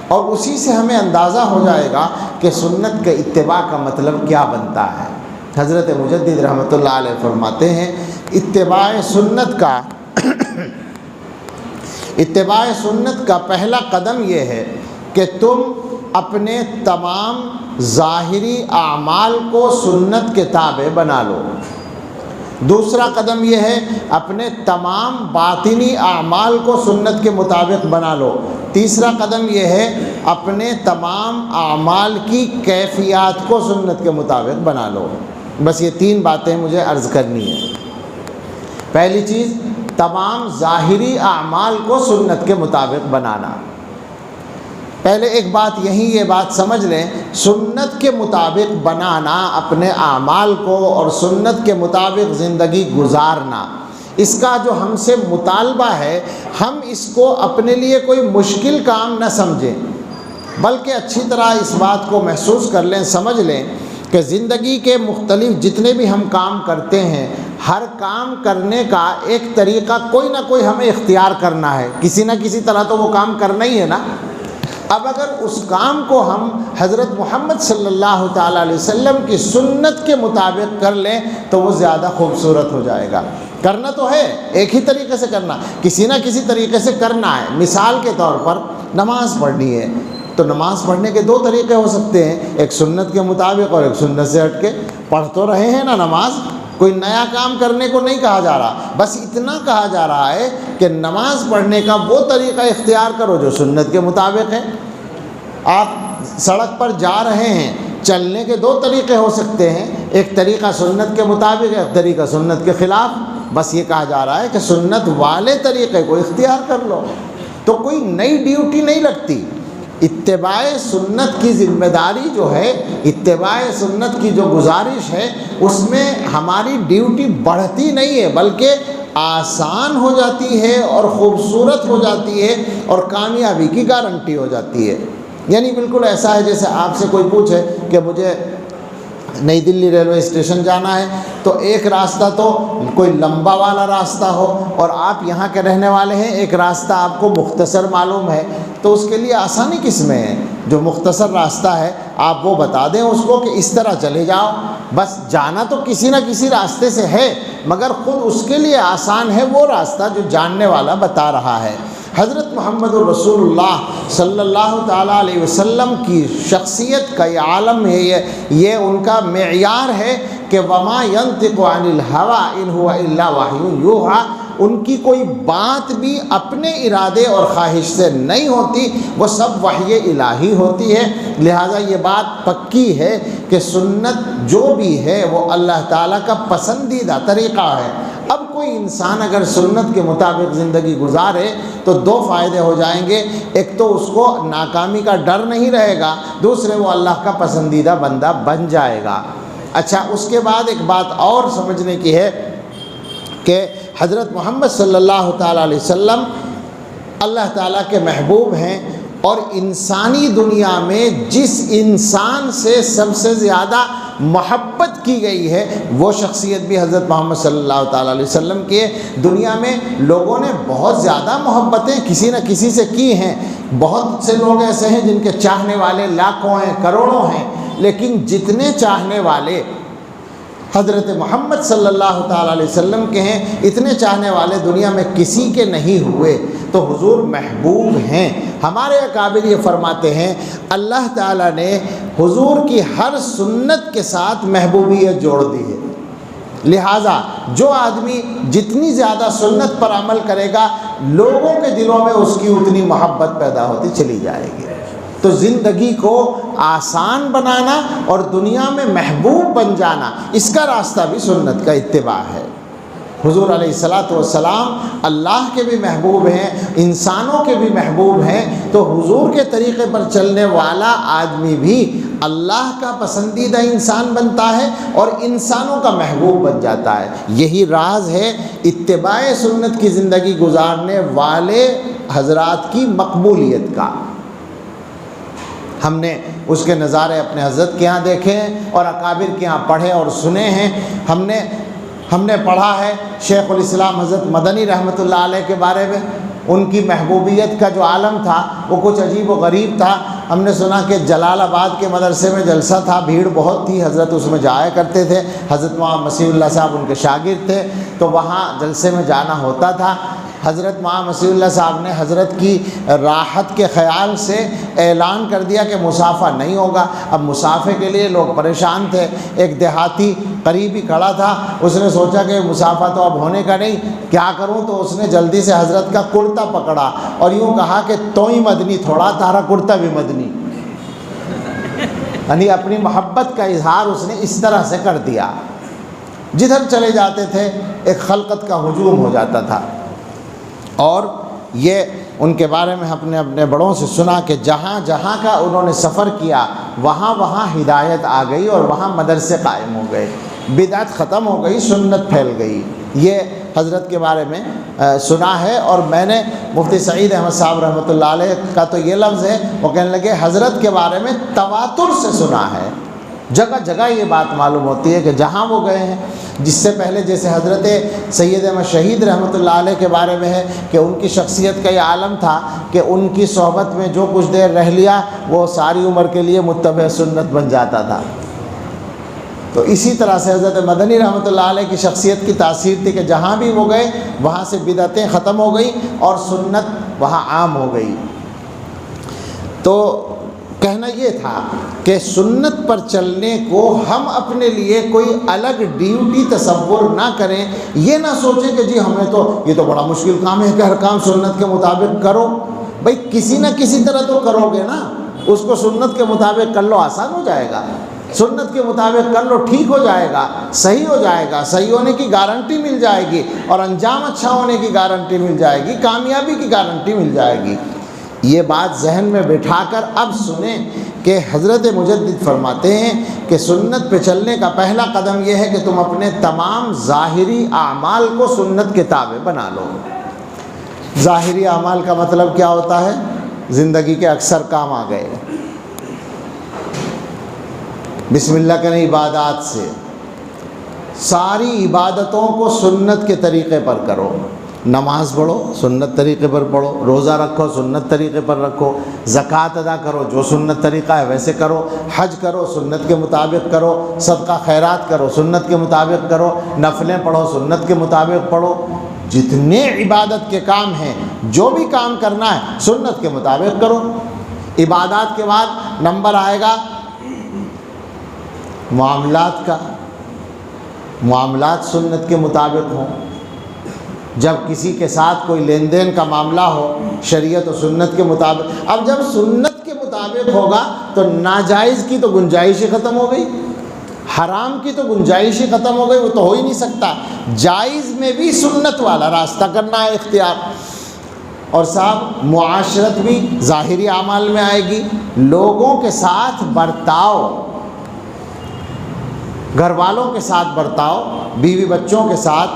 اور اسی سے ہمیں اندازہ ہو جائے گا کہ سنت کے اتباع کا مطلب کیا بنتا ہے۔ حضرت مجدد رحمۃ اللہ علیہ فرماتے ہیں، اتباع سنت کا پہلا قدم یہ ہے کہ تم اپنے تمام ظاہری اعمال کو سنت کے تابع بنا لو۔ دوسرا قدم یہ ہے اپنے تمام باطنی اعمال کو سنت کے مطابق بنا لو۔ تیسرا قدم یہ ہے اپنے تمام اعمال کی کیفیات کو سنت کے مطابق بنا لو۔ بس یہ 3 باتیں مجھے عرض کرنی ہیں۔ پہلی چیز، تمام ظاہری اعمال کو سنت کے مطابق بنانا۔ پہلے ایک بات یہ بات سمجھ لیں، سنت کے مطابق بنانا اپنے اعمال کو اور سنت کے مطابق زندگی گزارنا، اس کا جو ہم سے مطالبہ ہے، ہم اس کو اپنے لیے کوئی مشکل کام نہ سمجھیں، بلکہ اچھی طرح اس بات کو محسوس کر لیں، سمجھ لیں کہ زندگی کے مختلف جتنے بھی ہم کام کرتے ہیں، ہر کام کرنے کا ایک طریقہ کوئی نہ کوئی ہمیں اختیار کرنا ہے، کسی نہ کسی طرح تو وہ کام کرنا ہی ہے نا۔ اب اگر اس کام کو ہم حضرت محمد صلی اللہ تعالیٰ علیہ وسلم کی سنت کے مطابق کر لیں تو وہ زیادہ خوبصورت ہو جائے گا۔ کرنا تو ہے ایک ہی طریقے سے کرنا، کسی نہ کسی طریقے سے کرنا ہے۔ مثال کے طور پر نماز پڑھنی ہے تو نماز پڑھنے کے 2 طریقے ہو سکتے ہیں، ایک سنت کے مطابق اور ایک سنت سے ہٹ کے۔ پڑھ تو رہے ہیں نا نماز، کوئی نیا کام کرنے کو نہیں کہا جا رہا، بس اتنا کہا جا رہا ہے کہ نماز پڑھنے کا وہ طریقہ اختیار کرو جو سنت کے مطابق ہے۔ آپ سڑک پر جا رہے ہیں، چلنے کے 2 طریقے ہو سکتے ہیں، ایک طریقہ سنت کے مطابق ہے، ایک طریقہ سنت کے خلاف۔ بس یہ کہا جا رہا ہے کہ سنت والے طریقے کو اختیار کر لو، تو کوئی نئی ڈیوٹی نہیں لگتی۔ اتباع سنت کی ذمہ داری جو ہے، اتباع سنت کی جو گزارش ہے، اس میں ہماری ڈیوٹی بڑھتی نہیں ہے بلکہ آسان ہو جاتی ہے اور خوبصورت ہو جاتی ہے اور کامیابی کی گارنٹی ہو جاتی ہے۔ یعنی بالکل ایسا ہے جیسے آپ سے کوئی پوچھے کہ مجھے نئی دلی ریلوے اسٹیشن جانا ہے، تو ایک راستہ تو کوئی لمبا والا راستہ ہو، اور آپ یہاں کے رہنے والے ہیں، ایک راستہ آپ کو مختصر معلوم ہے، تو اس کے لیے آسانی کس میں ہے؟ جو مختصر راستہ ہے آپ وہ بتا دیں اس کو کہ اس طرح چلے جاؤ، بس جانا تو کسی نہ کسی راستے سے ہے، مگر خود اس کے لیے آسان ہے وہ راستہ جو جاننے والا بتا رہا ہے۔ حضرت محمد الرسول اللہ صلی اللہ تعالیٰ علیہ وسلم کی شخصیت کا یہ عالم ہے، یہ ان کا معیار ہے کہ وما ينطق عن الهوى ان هو الا وحی یوحی، ان کی کوئی بات بھی اپنے ارادے اور خواہش سے نہیں ہوتی، وہ سب وحی الہی ہوتی ہے۔ لہٰذا یہ بات پکی ہے کہ سنت جو بھی ہے وہ اللہ تعالیٰ کا پسندیدہ طریقہ ہے۔ اب کوئی انسان اگر سنت کے مطابق زندگی گزارے تو دو فائدے ہو جائیں گے، ایک تو اس کو ناکامی کا ڈر نہیں رہے گا، دوسرے وہ اللہ کا پسندیدہ بندہ بن جائے گا۔ اچھا، اس کے بعد ایک بات اور سمجھنے کی ہے کہ حضرت محمد صلی اللہ تعالیٰ علیہ وسلم اللہ تعالیٰ کے محبوب ہیں، اور انسانی دنیا میں جس انسان سے سب سے زیادہ محبت کی گئی ہے وہ شخصیت بھی حضرت محمد صلی اللہ تعالیٰ علیہ وسلم کی ہے۔ دنیا میں لوگوں نے بہت زیادہ محبتیں کسی نہ کسی سے کی ہیں، بہت سے لوگ ایسے ہیں جن کے چاہنے والے لاکھوں ہیں، کروڑوں ہیں، لیکن جتنے چاہنے والے حضرت محمد صلی اللہ تعالیٰ علیہ وسلم کے ہیں، اتنے چاہنے والے دنیا میں کسی کے نہیں ہوئے۔ تو حضور محبوب ہیں۔ ہمارے اکابر یہ فرماتے ہیں اللہ تعالیٰ نے حضور کی ہر سنت کے ساتھ محبوبیت جوڑ دی ہے، لہٰذا جو آدمی جتنی زیادہ سنت پر عمل کرے گا لوگوں کے دلوں میں اس کی اتنی محبت پیدا ہوتی چلی جائے گی۔ تو زندگی کو آسان بنانا اور دنیا میں محبوب بن جانا، اس کا راستہ بھی سنت کا اتباع ہے۔ حضور علیہ الصلاۃ والسلام اللہ کے بھی محبوب ہیں، انسانوں کے بھی محبوب ہیں، تو حضور کے طریقے پر چلنے والا آدمی بھی اللہ کا پسندیدہ انسان بنتا ہے اور انسانوں کا محبوب بن جاتا ہے۔ یہی راز ہے اتباع سنت کی زندگی گزارنے والے حضرات کی مقبولیت کا۔ ہم نے اس کے نظارے اپنے حضرت کے ہاں دیکھے ہیں اور اکابر کے ہاں پڑھے اور سنے ہیں۔ ہم نے پڑھا ہے شیخ الاسلام حضرت مدنی رحمۃ اللہ علیہ کے بارے میں، ان کی محبوبیت کا جو عالم تھا وہ کچھ عجیب و غریب تھا۔ ہم نے سنا کہ جلال آباد کے مدرسے میں جلسہ تھا، بھیڑ بہت تھی، حضرت اس میں جایا کرتے تھے، حضرت مولانا مسیح اللہ صاحب ان کے شاگرد تھے، تو وہاں جلسے میں جانا ہوتا تھا۔ حضرت مولانا مسیح اللہ صاحب نے حضرت کی راحت کے خیال سے اعلان کر دیا کہ مسافہ نہیں ہوگا۔ اب مسافے کے لیے لوگ پریشان تھے۔ ایک دیہاتی قریبی کھڑا تھا، اس نے سوچا کہ مسافہ تو اب ہونے کا نہیں، کیا کروں؟ تو اس نے جلدی سے حضرت کا کرتا پکڑا اور یوں کہا کہ تو ہی مدنی تھوڑا، تارا کرتا بھی مدنی، یعنی اپنی محبت کا اظہار اس نے اس طرح سے کر دیا۔ جدھر چلے جاتے تھے ایک خلقت کا ہجوم ہو جاتا تھا، اور یہ ان کے بارے میں اپنے بڑوں سے سنا کہ جہاں جہاں کا انہوں نے سفر کیا وہاں وہاں ہدایت آ گئی اور وہاں مدرسے قائم ہو گئے، بدعت ختم ہو گئی، سنت پھیل گئی۔ یہ حضرت کے بارے میں سنا ہے، اور میں نے مفتی سعید احمد صاحب رحمۃ اللہ علیہ کا تو یہ لفظ ہے، وہ کہنے لگے حضرت کے بارے میں تواتر سے سنا ہے، جگہ جگہ یہ بات معلوم ہوتی ہے کہ جہاں وہ گئے ہیں۔ جس سے پہلے جیسے حضرت سید احمد شہید رحمۃ اللہ علیہ کے بارے میں ہے کہ ان کی شخصیت کا یہ عالم تھا کہ ان کی صحبت میں جو کچھ دیر رہ لیا وہ ساری عمر کے لیے متبع سنت بن جاتا تھا، تو اسی طرح سے حضرت مدنی رحمۃ اللہ علیہ کی شخصیت کی تاثیر تھی کہ جہاں بھی وہ گئے وہاں سے بدعتیں ختم ہو گئی اور سنت وہاں عام ہو گئی۔ تو کہنا یہ تھا کہ سنت پر چلنے کو ہم اپنے لیے کوئی الگ ڈیوٹی تصور نہ کریں، یہ نہ سوچیں کہ جی ہمیں تو یہ تو بڑا مشکل کام ہے کہ ہر کام سنت کے مطابق کرو۔ بھئی کسی نہ کسی طرح تو کرو گے نا، اس کو سنت کے مطابق کر لو، آسان ہو جائے گا، سنت کے مطابق کر لو، ٹھیک ہو جائے گا، صحیح ہو جائے گا، صحیح ہونے کی گارنٹی مل جائے گی اور انجام اچھا ہونے کی گارنٹی مل جائے گی، کامیابی کی گارنٹی مل جائے گی۔ یہ بات ذہن میں بٹھا کر اب سنیں کہ حضرت مجدد فرماتے ہیں کہ سنت پہ چلنے کا پہلا قدم یہ ہے کہ تم اپنے تمام ظاہری اعمال کو سنت کے تابع بنا لو۔ ظاہری اعمال کا مطلب کیا ہوتا ہے؟ زندگی کے اکثر کام آ گئے، بسم اللہ کریں عبادات سے، ساری عبادتوں کو سنت کے طریقے پر کرو، نماز پڑھو سنت طریقے پر پڑھو، روزہ رکھو سنت طریقے پر رکھو، زکوٰۃ ادا کرو جو سنت طریقہ ہے ویسے کرو، حج کرو سنت کے مطابق کرو، صدقہ خیرات کرو سنت کے مطابق کرو، نفلیں پڑھو سنت کے مطابق پڑھو، جتنے عبادت کے کام ہیں جو بھی کام کرنا ہے سنت کے مطابق کرو۔ عبادات کے بعد نمبر آئے گا معاملات کا، معاملات سنت کے مطابق ہوں، جب کسی کے ساتھ کوئی لین دین کا معاملہ ہو شریعت و سنت کے مطابق۔ اب جب سنت کے مطابق ہوگا تو ناجائز کی تو گنجائش ہی ختم ہو گئی، حرام کی تو گنجائش ہی ختم ہو گئی، وہ تو ہو ہی نہیں سکتا۔ جائز میں بھی سنت والا راستہ کرنا ہے اختیار، اور صاحب معاشرت بھی ظاہری اعمال میں آئے گی، لوگوں کے ساتھ برتاؤ، گھر والوں کے ساتھ برتاؤ، بیوی بچوں کے ساتھ،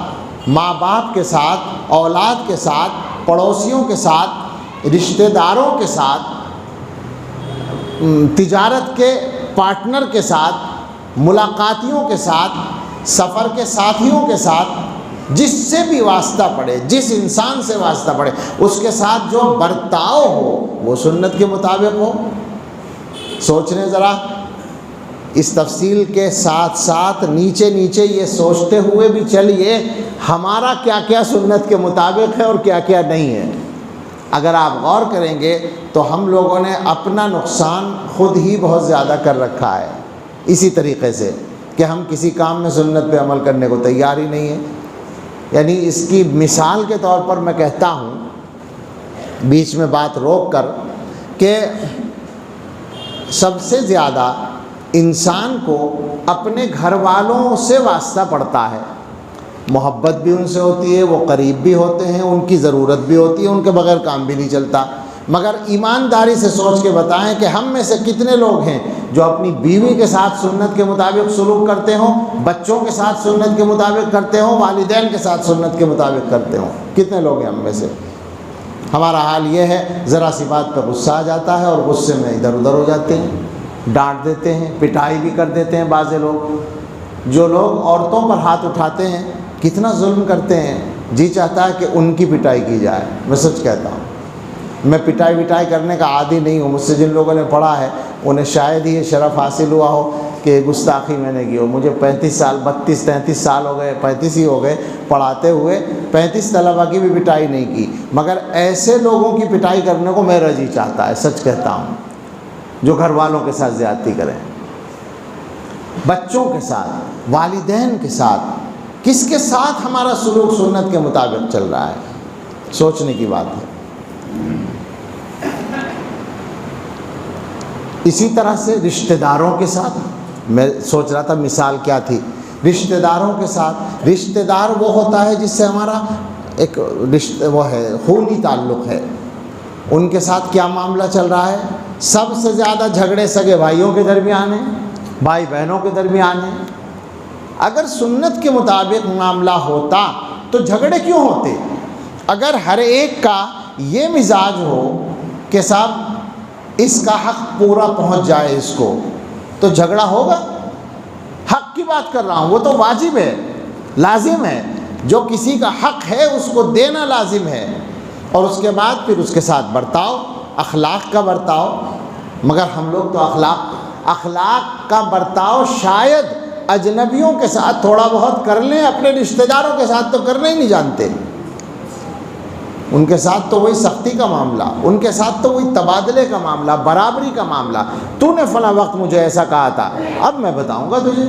ماں باپ کے ساتھ، اولاد کے ساتھ، پڑوسیوں کے ساتھ، رشتہ داروں کے ساتھ، تجارت کے پارٹنر کے ساتھ، ملاقاتیوں کے ساتھ، سفر کے ساتھیوں کے ساتھ، جس سے بھی واسطہ پڑے، جس انسان سے واسطہ پڑے، اس کے ساتھ جو برتاؤ ہو وہ سنت کے مطابق ہو۔ سوچنے ذرا، اس تفصیل کے ساتھ ساتھ نیچے نیچے یہ سوچتے ہوئے بھی چلیے ہمارا کیا کیا سنت کے مطابق ہے اور کیا کیا نہیں ہے۔ اگر آپ غور کریں گے تو ہم لوگوں نے اپنا نقصان خود ہی بہت زیادہ کر رکھا ہے، اسی طریقے سے کہ ہم کسی کام میں سنت پہ عمل کرنے کو تیار ہی نہیں ہے۔ یعنی اس کی مثال کے طور پر میں کہتا ہوں، بیچ میں بات روک کر، کہ سب سے زیادہ انسان کو اپنے گھر والوں سے واسطہ پڑتا ہے، محبت بھی ان سے ہوتی ہے، وہ قریب بھی ہوتے ہیں، ان کی ضرورت بھی ہوتی ہے، ان کے بغیر کام بھی نہیں چلتا۔ مگر ایمانداری سے سوچ کے بتائیں کہ ہم میں سے کتنے لوگ ہیں جو اپنی بیوی کے ساتھ سنت کے مطابق سلوک کرتے ہوں، بچوں کے ساتھ سنت کے مطابق کرتے ہوں، والدین کے ساتھ سنت کے مطابق کرتے ہوں؟ کتنے لوگ ہیں ہم میں سے؟ ہمارا حال یہ ہے، ذرا سی بات پہ غصہ آ جاتا ہے اور غصے میں ادھر ادھر ہو جاتے ہیں، ڈانٹ دیتے ہیں، پٹائی بھی کر دیتے ہیں۔ بعض لوگ، جو لوگ عورتوں پر ہاتھ اٹھاتے ہیں، کتنا ظلم کرتے ہیں، جی چاہتا ہے کہ ان کی پٹائی کی جائے۔ میں سچ کہتا ہوں، میں پٹائی وٹائی کرنے کا عادی نہیں ہوں، مجھ سے جن لوگوں نے پڑھا ہے انہیں شاید ہی یہ شرف حاصل ہوا ہو کہ گستاخی میں نے کی ہو۔ مجھے 35 سال 32 33 سال ہو گئے، 35 ہی ہو گئے پڑھاتے ہوئے، 35 طلبہ کی بھی پٹائی نہیں کی، مگر ایسے لوگوں کی پٹائی کرنے کو میرا جی چاہتا ہے، سچ کہتا ہوں، جو گھر والوں کے ساتھ زیادتی کریں، بچوں کے ساتھ، والدین کے ساتھ۔ کس کے ساتھ ہمارا سلوک سنت کے مطابق چل رہا ہے؟ سوچنے کی بات ہے۔ اسی طرح سے رشتہ داروں کے ساتھ، میں سوچ رہا تھا مثال کیا تھی، رشتہ داروں کے ساتھ۔ رشتہ دار وہ ہوتا ہے جس سے ہمارا ایک رشتہ وہ ہے، خونی تعلق ہے، ان کے ساتھ کیا معاملہ چل رہا ہے۔ سب سے زیادہ جھگڑے سگے بھائیوں کے درمیان ہیں، بھائی بہنوں کے درمیان ہیں۔ اگر سنت کے مطابق معاملہ ہوتا تو جھگڑے کیوں ہوتے؟ اگر ہر ایک کا یہ مزاج ہو کہ صاحب اس کا حق پورا پہنچ جائے اس کو، تو جھگڑا ہوگا؟ حق کی بات کر رہا ہوں، وہ تو واجب ہے، لازم ہے، جو کسی کا حق ہے اس کو دینا لازم ہے، اور اس کے بعد پھر اس کے ساتھ برتاؤ، اخلاق کا برتاؤ۔ مگر ہم لوگ تو اخلاق کا برتاؤ شاید اجنبیوں کے ساتھ تھوڑا بہت کر لیں، اپنے رشتہ داروں کے ساتھ تو کرنا ہی نہیں جانتے۔ ان کے ساتھ تو وہی سختی کا معاملہ، ان کے ساتھ تو وہی تبادلے کا معاملہ، برابری کا معاملہ۔ تو نے فلاں وقت مجھے ایسا کہا تھا، اب میں بتاؤں گا تجھے،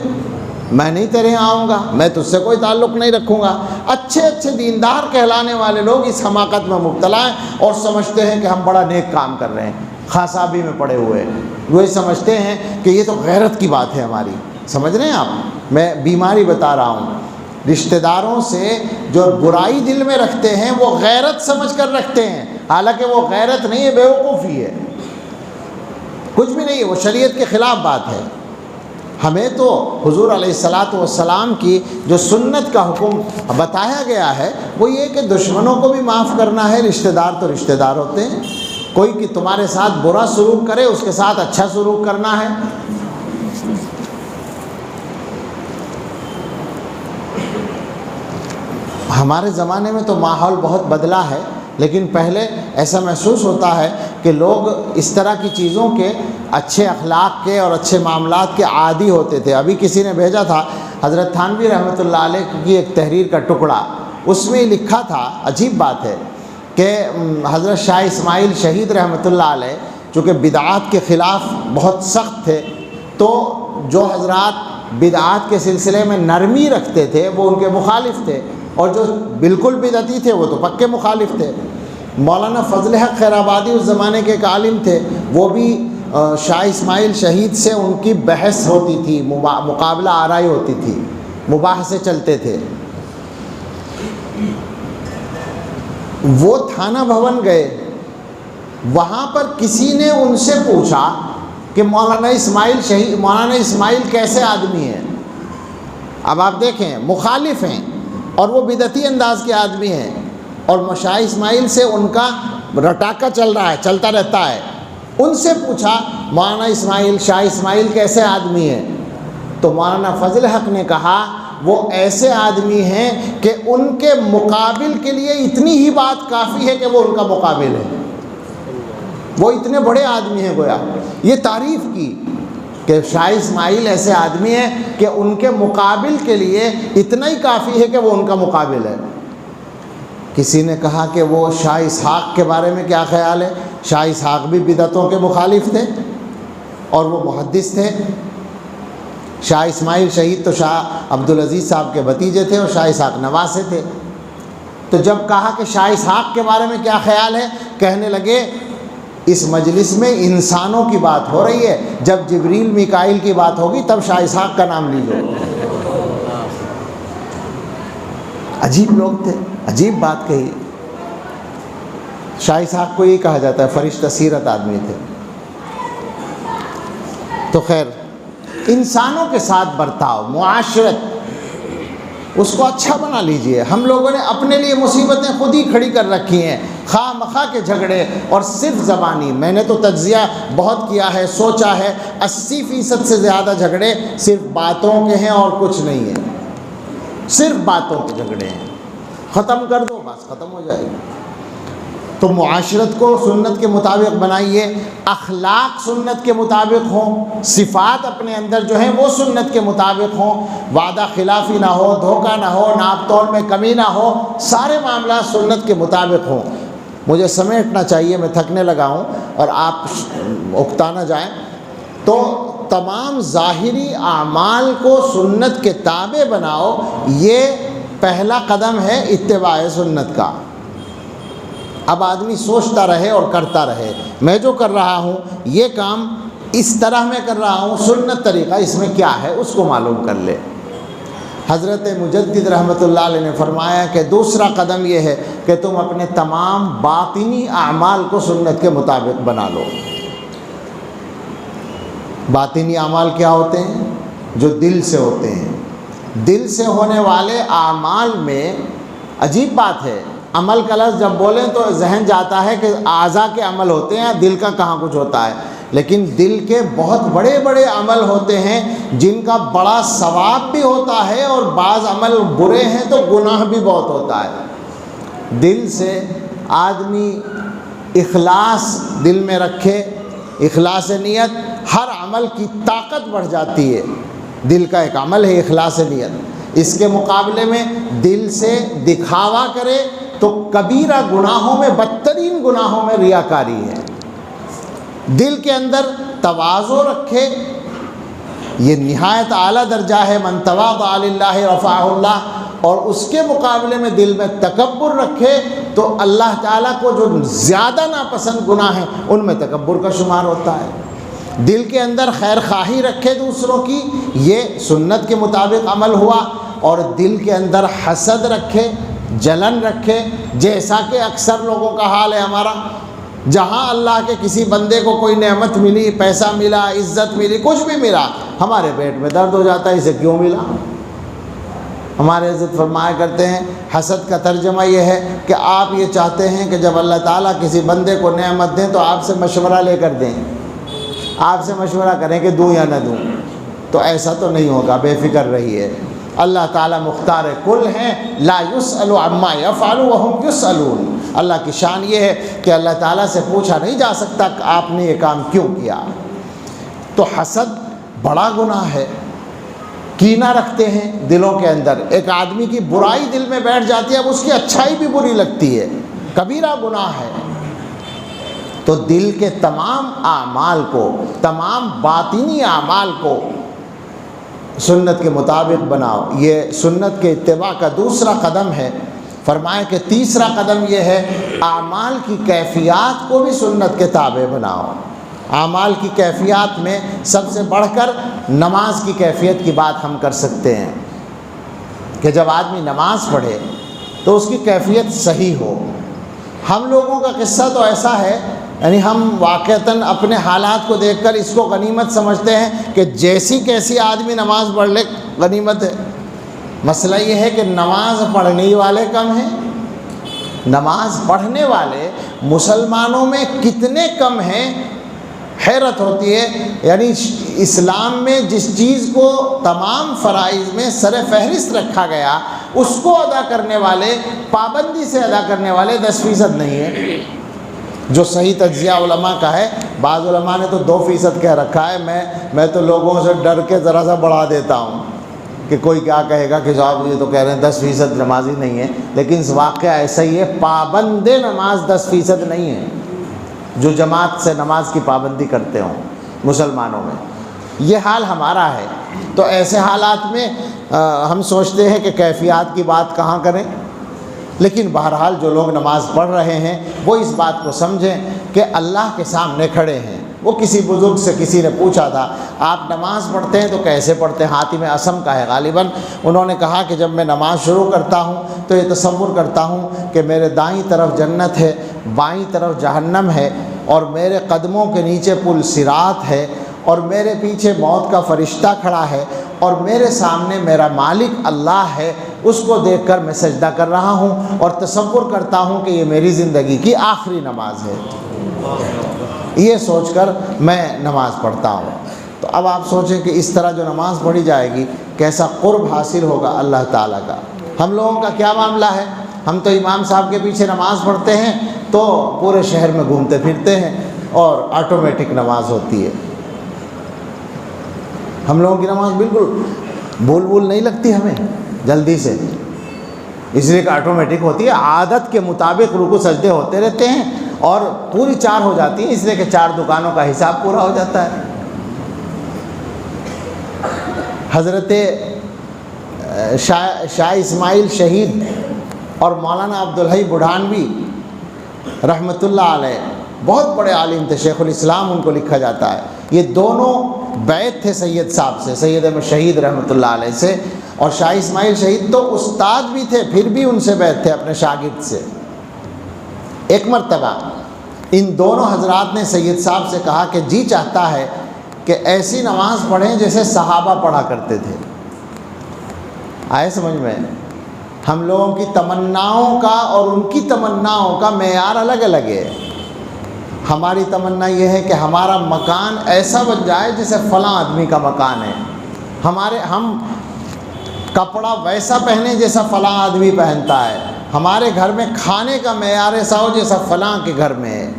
میں نہیں تیرے یہاں آؤں گا، میں تجھ سے کوئی تعلق نہیں رکھوں گا۔ اچھے اچھے دیندار کہلانے والے لوگ اس حماقت میں مبتلا ہیں اور سمجھتے ہیں کہ ہم بڑا نیک کام کر رہے ہیں، خاصابی میں پڑے ہوئے ہیں۔ وہ یہ سمجھتے ہیں کہ یہ تو غیرت کی بات ہے ہماری۔ سمجھ رہے ہیں آپ؟ میں بیماری بتا رہا ہوں۔ رشتہ داروں سے جو برائی دل میں رکھتے ہیں وہ غیرت سمجھ کر رکھتے ہیں، حالانکہ وہ غیرت نہیں ہے، بیوقوفی ہے، کچھ بھی نہیں ہے، وہ شریعت کے خلاف بات ہے۔ ہمیں تو حضور علیہ الصلاۃ والسلام کی جو سنت کا حکم بتایا گیا ہے وہ یہ کہ دشمنوں کو بھی معاف کرنا ہے، رشتہ دار تو رشتہ دار ہوتے ہیں۔ کوئی کہ تمہارے ساتھ برا سلوک کرے اس کے ساتھ اچھا سلوک کرنا ہے۔ ہمارے زمانے میں تو ماحول بہت بدلا ہے، لیکن پہلے ایسا محسوس ہوتا ہے کہ لوگ اس طرح کی چیزوں کے، اچھے اخلاق کے اور اچھے معاملات کے عادی ہوتے تھے۔ ابھی کسی نے بھیجا تھا حضرت تھانوی رحمۃ اللہ علیہ کی ایک تحریر کا ٹکڑا، اس میں لکھا تھا، عجیب بات ہے کہ حضرت شاہ اسماعیل شہید رحمۃ اللہ علیہ چونکہ بدعات کے خلاف بہت سخت تھے، تو جو حضرات بدعات کے سلسلے میں نرمی رکھتے تھے وہ ان کے مخالف تھے، اور جو بالکل بدعتی تھے وہ تو پکے مخالف تھے۔ مولانا فضل حق خیرآبادی اس زمانے کے ایک عالم تھے، وہ بھی شاہ اسماعیل شہید سے ان کی بحث ہوتی تھی، مقابلہ آرائی ہوتی تھی، مباحثے چلتے تھے۔ وہ تھانہ بھون گئے، وہاں پر کسی نے ان سے پوچھا کہ مولانا اسماعیل کیسے آدمی ہیں؟ اب آپ دیکھیں مخالف ہیں اور وہ بدعتی انداز کے آدمی ہیں، اور شاہ اسماعیل سے ان کا رٹاکا چلتا رہتا ہے۔ ان سے پوچھا مولانا شاہ اسماعیل کیسے آدمی ہیں؟ تو مولانا فضل حق نے کہا وہ ایسے آدمی ہیں کہ ان کے مقابل کے لیے اتنی ہی بات کافی ہے کہ وہ ان کا مقابل ہے۔ وہ اتنے بڑے آدمی ہیں، گویا یہ تعریف کی کہ شاہ اسماعیل ایسے آدمی ہیں کہ ان کے مقابل کے لیے اتنا ہی کافی ہے کہ وہ ان کا مقابل ہے۔ کسی نے کہا کہ وہ شاہ اسحاق کے بارے میں کیا خیال ہے؟ شاہ اسحاق بھی بدعتوں کے مخالف تھے اور وہ محدث تھے۔ شاہ اسماعیل شہید تو شاہ عبدالعزیز صاحب کے بھتیجے تھے اور شاہ اسحاق نواسے تھے۔ تو جب کہا کہ شاہ اسحاق کے بارے میں کیا خیال ہے، کہنے لگے اس مجلس میں انسانوں کی بات ہو رہی ہے، جب جبریل میکائیل کی بات ہوگی تب شاہ اسحاق کا نام لیجیے۔ عجیب لوگ تھے، عجیب بات کہی۔ شاہ اسحاق کو یہ کہا جاتا ہے فرشتہ سیرت آدمی تھے۔ تو خیر، انسانوں کے ساتھ برتاؤ، معاشرت، اس کو اچھا بنا لیجئے۔ ہم لوگوں نے اپنے لیے مصیبتیں خود ہی کھڑی کر رکھی ہیں، خواہ مخواہ کے جھگڑے اور صرف زبانی۔ میں نے تو تجزیہ بہت کیا ہے، سوچا ہے 80% سے زیادہ جھگڑے صرف باتوں کے ہیں اور کچھ نہیں ہے، صرف باتوں کے جھگڑے ہیں۔ ختم کر دو بس، ختم ہو جائے گی۔ تو معاشرت کو سنت کے مطابق بنائیے، اخلاق سنت کے مطابق ہوں، صفات اپنے اندر جو ہیں وہ سنت کے مطابق ہوں، وعدہ خلافی نہ ہو، دھوکہ نہ ہو، ناپ تول میں کمی نہ ہو، سارے معاملات سنت کے مطابق ہوں۔ مجھے سمیٹنا چاہیے، میں تھکنے لگا ہوں اور آپ اکتا نہ جائیں۔ تو تمام ظاہری اعمال کو سنت کے تابع بناؤ، یہ پہلا قدم ہے اتباع سنت کا۔ اب آدمی سوچتا رہے اور کرتا رہے، میں جو کر رہا ہوں یہ کام اس طرح میں کر رہا ہوں، سنت طریقہ اس میں کیا ہے اس کو معلوم کر لے۔ حضرت مجدد رحمۃ اللہ علیہ نے فرمایا کہ دوسرا قدم یہ ہے کہ تم اپنے تمام باطنی اعمال کو سنت کے مطابق بنا لو۔ باطنی اعمال کیا ہوتے ہیں؟ جو دل سے ہوتے ہیں۔ دل سے ہونے والے اعمال میں عجیب بات ہے، عمل کا لفظ جب بولیں تو ذہن جاتا ہے کہ اعضاء کے عمل ہوتے ہیں، دل کا کہاں کچھ ہوتا ہے، لیکن دل کے بہت بڑے بڑے عمل ہوتے ہیں جن کا بڑا ثواب بھی ہوتا ہے، اور بعض عمل برے ہیں تو گناہ بھی بہت ہوتا ہے۔ دل سے آدمی اخلاص دل میں رکھے، اخلاص نیت، ہر عمل کی طاقت بڑھ جاتی ہے۔ دل کا ایک عمل ہے اخلاص نیت، اس کے مقابلے میں دل سے دکھاوا کرے تو کبیرہ گناہوں میں، بدترین گناہوں میں ریاکاری ہے۔ دل کے اندر تواضع رکھے، یہ نہایت اعلیٰ درجہ ہے، من تواضع للہ رفعہ اللہ، اور اس کے مقابلے میں دل میں تکبر رکھے تو اللہ تعالیٰ کو جو زیادہ ناپسند گناہ ہیں ان میں تکبر کا شمار ہوتا ہے۔ دل کے اندر خیر خواہی رکھے دوسروں کی، یہ سنت کے مطابق عمل ہوا، اور دل کے اندر حسد رکھے، جلن رکھے، جیسا کہ اکثر لوگوں کا حال ہے ہمارا۔ جہاں اللہ کے کسی بندے کو کوئی نعمت ملی، پیسہ ملا، عزت ملی، کچھ بھی ملا، ہمارے پیٹ میں درد ہو جاتا ہے، اسے کیوں ملا؟ ہمارے عزت فرمایا کرتے ہیں حسد کا ترجمہ یہ ہے کہ آپ یہ چاہتے ہیں کہ جب اللہ تعالیٰ کسی بندے کو نعمت دیں تو آپ سے مشورہ لے کر دیں، آپ سے مشورہ کریں کہ دوں یا نہ دوں۔ تو ایسا تو نہیں ہوگا، بے فکر رہیے۔ اللہ تعالیٰ مختار کل ہیں، لا یسأل عما یفعل وهم یسألون۔ اللہ کی شان یہ ہے کہ اللہ تعالیٰ سے پوچھا نہیں جا سکتا کہ آپ نے یہ کام کیوں کیا۔ تو حسد بڑا گناہ ہے، کینہ رکھتے ہیں دلوں کے اندر، ایک آدمی کی برائی دل میں بیٹھ جاتی ہے، اب اس کی اچھائی بھی بری لگتی ہے، کبیرہ گناہ ہے۔ تو دل کے تمام اعمال کو، تمام باطنی اعمال کو سنت کے مطابق بناؤ، یہ سنت کے اتباع کا دوسرا قدم ہے۔ فرمایا کہ تیسرا قدم یہ ہے اعمال کی کیفیات کو بھی سنت کے تابع بناؤ۔ اعمال کی کیفیات میں سب سے بڑھ کر نماز کی کیفیت کی بات ہم کر سکتے ہیں کہ جب آدمی نماز پڑھے تو اس کی کیفیت صحیح ہو۔ ہم لوگوں کا قصہ تو ایسا ہے، یعنی ہم واقعتاً اپنے حالات کو دیکھ کر اس کو غنیمت سمجھتے ہیں کہ جیسی کیسی آدمی نماز پڑھ لے غنیمت ہے۔ مسئلہ یہ ہے کہ نماز پڑھنے والے کم ہیں۔ نماز پڑھنے والے مسلمانوں میں کتنے کم ہیں، حیرت ہوتی ہے۔ یعنی اسلام میں جس چیز کو تمام فرائض میں سر فہرست رکھا گیا اس کو ادا کرنے والے، پابندی سے ادا کرنے والے 10% نہیں ہیں۔ جو صحیح تجزیہ علماء کا ہے، بعض علماء نے تو 2% کہہ رکھا ہے۔ میں تو لوگوں سے ڈر کے ذرا سا بڑھا دیتا ہوں کہ کوئی کیا کہے گا کہ صاحب یہ تو کہہ رہے ہیں 10% نمازی نہیں ہے، لیکن اس واقعہ ایسا ہی ہے، پابند نماز 10% نہیں ہے جو جماعت سے نماز کی پابندی کرتے ہوں مسلمانوں میں۔ یہ حال ہمارا ہے۔ تو ایسے حالات میں ہم سوچتے ہیں کہ کیفیات کی بات کہاں کریں، لیکن بہرحال جو لوگ نماز پڑھ رہے ہیں وہ اس بات کو سمجھیں کہ اللہ کے سامنے کھڑے ہیں۔ وہ کسی بزرگ سے کسی نے پوچھا تھا آپ نماز پڑھتے ہیں تو کیسے پڑھتے ہیں؟ حاتم اصم کا ہے غالباً۔ انہوں نے کہا کہ جب میں نماز شروع کرتا ہوں تو یہ تصور کرتا ہوں کہ میرے دائیں طرف جنت ہے، بائیں طرف جہنم ہے، اور میرے قدموں کے نیچے پل صراط ہے، اور میرے پیچھے موت کا فرشتہ کھڑا ہے، اور میرے سامنے میرا مالک اللہ ہے۔ اس کو دیکھ کر میں سجدہ کر رہا ہوں اور تصور کرتا ہوں کہ یہ میری زندگی کی آخری نماز ہے۔ یہ سوچ کر میں نماز پڑھتا ہوں۔ تو اب آپ سوچیں کہ اس طرح جو نماز پڑھی جائے گی کیسا قرب حاصل ہوگا اللہ تعالیٰ کا۔ ہم لوگوں کا کیا معاملہ ہے؟ ہم تو امام صاحب کے پیچھے نماز پڑھتے ہیں تو پورے شہر میں گھومتے پھرتے ہیں اور آٹومیٹک نماز ہوتی ہے۔ ہم لوگوں کی نماز بالکل بھول نہیں لگتی ہمیں جلدی سے، اس لیے کہ آٹومیٹک ہوتی ہے، عادت کے مطابق رکوع سجدے ہوتے رہتے ہیں اور پوری 4 ہو جاتی ہیں، اس لیے کہ 4 دکانوں کا حساب پورا ہو جاتا ہے۔ حضرت شاہ اسماعیل شہید اور مولانا عبدالحی بڑھانوی رحمۃ اللہ علیہ بہت بڑے عالم تھے، شیخ الاسلام ان کو لکھا جاتا ہے۔ یہ دونوں بیعت تھے سید صاحب سے، سید احمد شہید رحمۃ اللہ علیہ سے، اور شاہ اسماعیل شہید تو استاد بھی تھے، پھر بھی ان سے بیعت تھے اپنے شاگرد سے۔ ایک مرتبہ ان دونوں حضرات نے سید صاحب سے کہا کہ جی چاہتا ہے کہ ایسی نماز پڑھیں جیسے صحابہ پڑھا کرتے تھے۔ آئے سمجھ میں؟ ہم لوگوں کی تمناؤں کا اور ان کی تمناؤں کا معیار الگ الگ ہے۔ ہماری تمنا یہ ہے کہ ہمارا مکان ایسا بن جائے جیسے فلاں آدمی کا مکان ہے، ہم کپڑا ویسا پہنے جیسا فلاں آدمی پہنتا ہے، ہمارے گھر میں کھانے کا معیار ایسا ہو جیسا فلاں کے گھر میں ہے،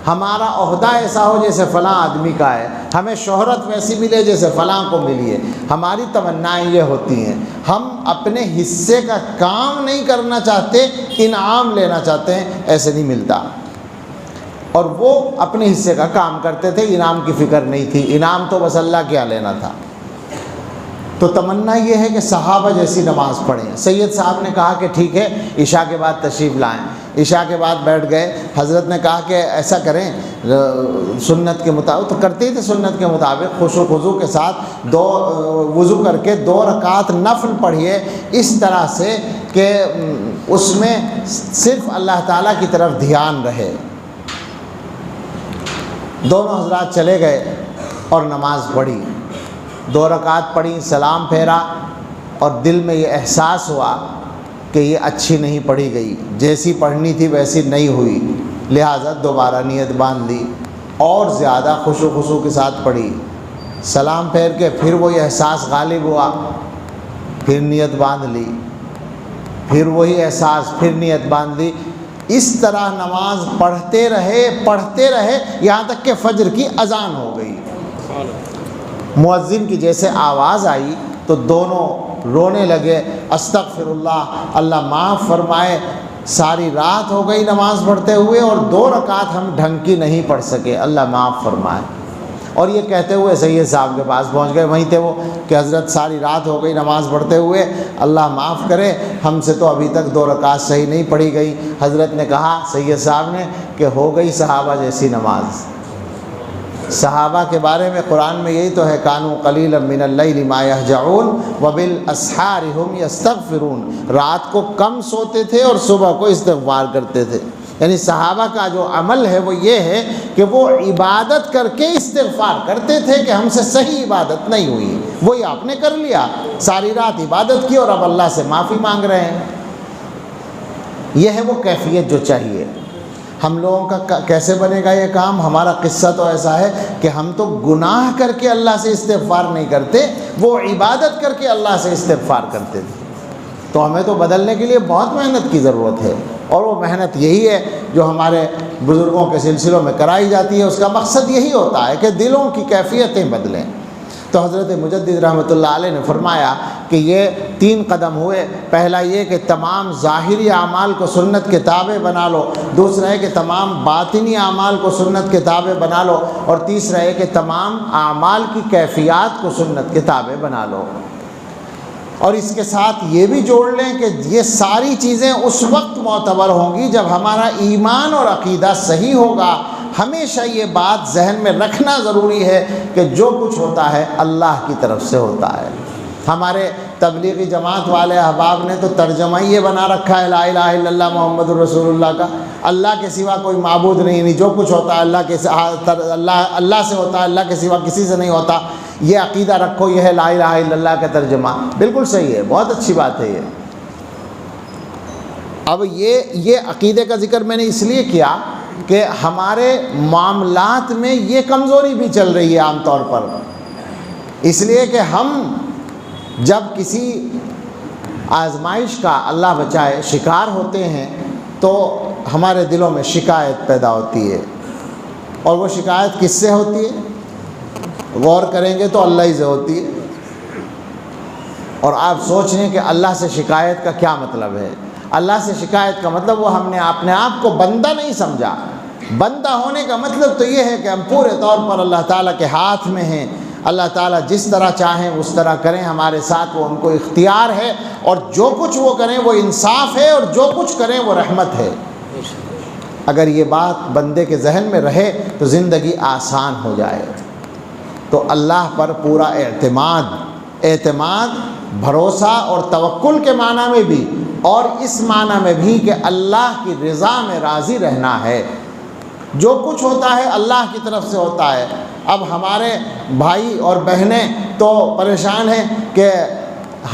ہمارا عہدہ ایسا ہو جیسے فلاں آدمی کا ہے، ہمیں شہرت ویسی ملے جیسے فلاں کو ملی ہے۔ ہماری تمنائیں یہ ہوتی ہیں، ہم اپنے حصے کا کام نہیں کرنا چاہتے، انعام لینا چاہتے ہیں، ایسے نہیں ملتا۔ اور وہ اپنے حصے کا کام کرتے تھے، انعام کی فکر نہیں تھی، انعام تو بس اللہ کیا لینا تھا۔ تو تمنا یہ ہے کہ صحابہ جیسی نماز پڑھیں۔ سید صاحب نے کہا کہ ٹھیک ہے، عشاء کے بعد تشریف لائیں۔ عشاء کے بعد بیٹھ گئے۔ حضرت نے کہا کہ ایسا کریں سنت کے مطابق، تو کرتے ہی تھے سنت کے مطابق، خشوع خضوع کے ساتھ وضو کر کے 2 رکعت نفل پڑھیے، اس طرح سے کہ اس میں صرف اللہ تعالیٰ کی طرف دھیان رہے۔ دونوں حضرات چلے گئے اور نماز پڑھی، 2 رکعت پڑھی، سلام پھیرا، اور دل میں یہ احساس ہوا کہ یہ اچھی نہیں پڑھی گئی، جیسی پڑھنی تھی ویسی نہیں ہوئی، لہٰذا دوبارہ نیت باندھ لی اور زیادہ خشوع خضوع کے ساتھ پڑھی۔ سلام پھیر کے پھر وہی احساس غالب ہوا، پھر نیت باندھ لی، پھر وہی احساس، پھر نیت باندھ لی۔ اس طرح نماز پڑھتے رہے یہاں تک کہ فجر کی اذان ہو گئی۔ مؤذن کی جیسے آواز آئی تو دونوں رونے لگے، استغفر اللہ، اللہ معاف فرمائے، ساری رات ہو گئی نماز پڑھتے ہوئے اور 2 رکعت ہم ڈھنگ کی نہیں پڑھ سکے، اللہ معاف فرمائے۔ اور یہ کہتے ہوئے سید صاحب کے پاس پہنچ گئے. وہیں تھے وہ کہ حضرت ساری رات ہو گئی نماز پڑھتے ہوئے, اللہ معاف کرے ہم سے تو ابھی تک 2 رکعت صحیح نہیں پڑھی گئی. حضرت نے کہا سید صاحب نے کہ ہو گئی صحابہ جیسی نماز. صحابہ کے بارے میں قرآن میں یہی تو ہے, کانوا قلیلا من اللیل ما یہجعون وبالاسحار ھم یستغفرون, رات کو کم سوتے تھے اور صبح کو استغفار کرتے تھے. یعنی صحابہ کا جو عمل ہے وہ یہ ہے کہ وہ عبادت کر کے استغفار کرتے تھے کہ ہم سے صحیح عبادت نہیں ہوئی. وہی آپ نے کر لیا, ساری رات عبادت کی اور اب اللہ سے معافی مانگ رہے ہیں. یہ ہے وہ کیفیت جو چاہیے. ہم لوگوں کا کیسے بنے گا یہ کام؟ ہمارا قصہ تو ایسا ہے کہ ہم تو گناہ کر کے اللہ سے استغفار نہیں کرتے, وہ عبادت کر کے اللہ سے استغفار کرتے تھے. تو ہمیں تو بدلنے کے لیے بہت محنت کی ضرورت ہے, اور وہ محنت یہی ہے جو ہمارے بزرگوں کے سلسلوں میں کرائی جاتی ہے. اس کا مقصد یہی ہوتا ہے کہ دلوں کی کیفیتیں بدلیں. تو حضرت مجدد رحمۃ اللہ علیہ نے فرمایا کہ یہ 3 قدم ہوئے. پہلا یہ کہ تمام ظاہری اعمال کو سنت کے تابع بنا لو, دوسرا ہے کہ تمام باطنی اعمال کو سنت کے تابع بنا لو, اور تیسرا ہے کہ تمام اعمال کی کیفیات کو سنت کے تابع بنا لو. اور اس کے ساتھ یہ بھی جوڑ لیں کہ یہ ساری چیزیں اس وقت معتبر ہوں گی جب ہمارا ایمان اور عقیدہ صحیح ہوگا. ہمیشہ یہ بات ذہن میں رکھنا ضروری ہے کہ جو کچھ ہوتا ہے اللہ کی طرف سے ہوتا ہے. ہمارے تبلیغی جماعت والے احباب نے تو ترجمہ یہ بنا رکھا ہے لا الہ الا اللہ محمد الرسول اللہ کا, اللہ کے سوا کوئی معبود نہیں, جو کچھ ہوتا ہے اللہ سے ہوتا ہے, اللہ کے سوا کسی سے نہیں ہوتا. یہ عقیدہ رکھو, یہ ہے لا الہ الا اللہ کا ترجمہ. بالکل صحیح ہے, بہت اچھی بات ہے یہ. اب یہ عقیدے کا ذکر میں نے اس لیے کیا کہ ہمارے معاملات میں یہ کمزوری بھی چل رہی ہے عام طور پر. اس لیے کہ ہم جب کسی آزمائش کا اللہ بچائے شکار ہوتے ہیں تو ہمارے دلوں میں شکایت پیدا ہوتی ہے. اور وہ شکایت کس سے ہوتی ہے؟ غور کریں گے تو اللہ ہی سے ہوتی ہے. اور آپ سوچ لیں کہ اللہ سے شکایت کا کیا مطلب ہے. اللہ سے شکایت کا مطلب وہ ہم نے اپنے آپ کو بندہ نہیں سمجھا. بندہ ہونے کا مطلب تو یہ ہے کہ ہم پورے طور پر اللہ تعالیٰ کے ہاتھ میں ہیں. اللہ تعالیٰ جس طرح چاہیں اس طرح کریں ہمارے ساتھ, وہ ان کو اختیار ہے, اور جو کچھ وہ کریں وہ انصاف ہے, اور جو کچھ کریں وہ رحمت ہے. اگر یہ بات بندے کے ذہن میں رہے تو زندگی آسان ہو جائے. تو اللہ پر پورا اعتماد بھروسہ اور توکل کے معنی میں بھی, اور اس معنی میں بھی کہ اللہ کی رضا میں راضی رہنا ہے. جو کچھ ہوتا ہے اللہ کی طرف سے ہوتا ہے. اب ہمارے بھائی اور بہنیں تو پریشان ہیں کہ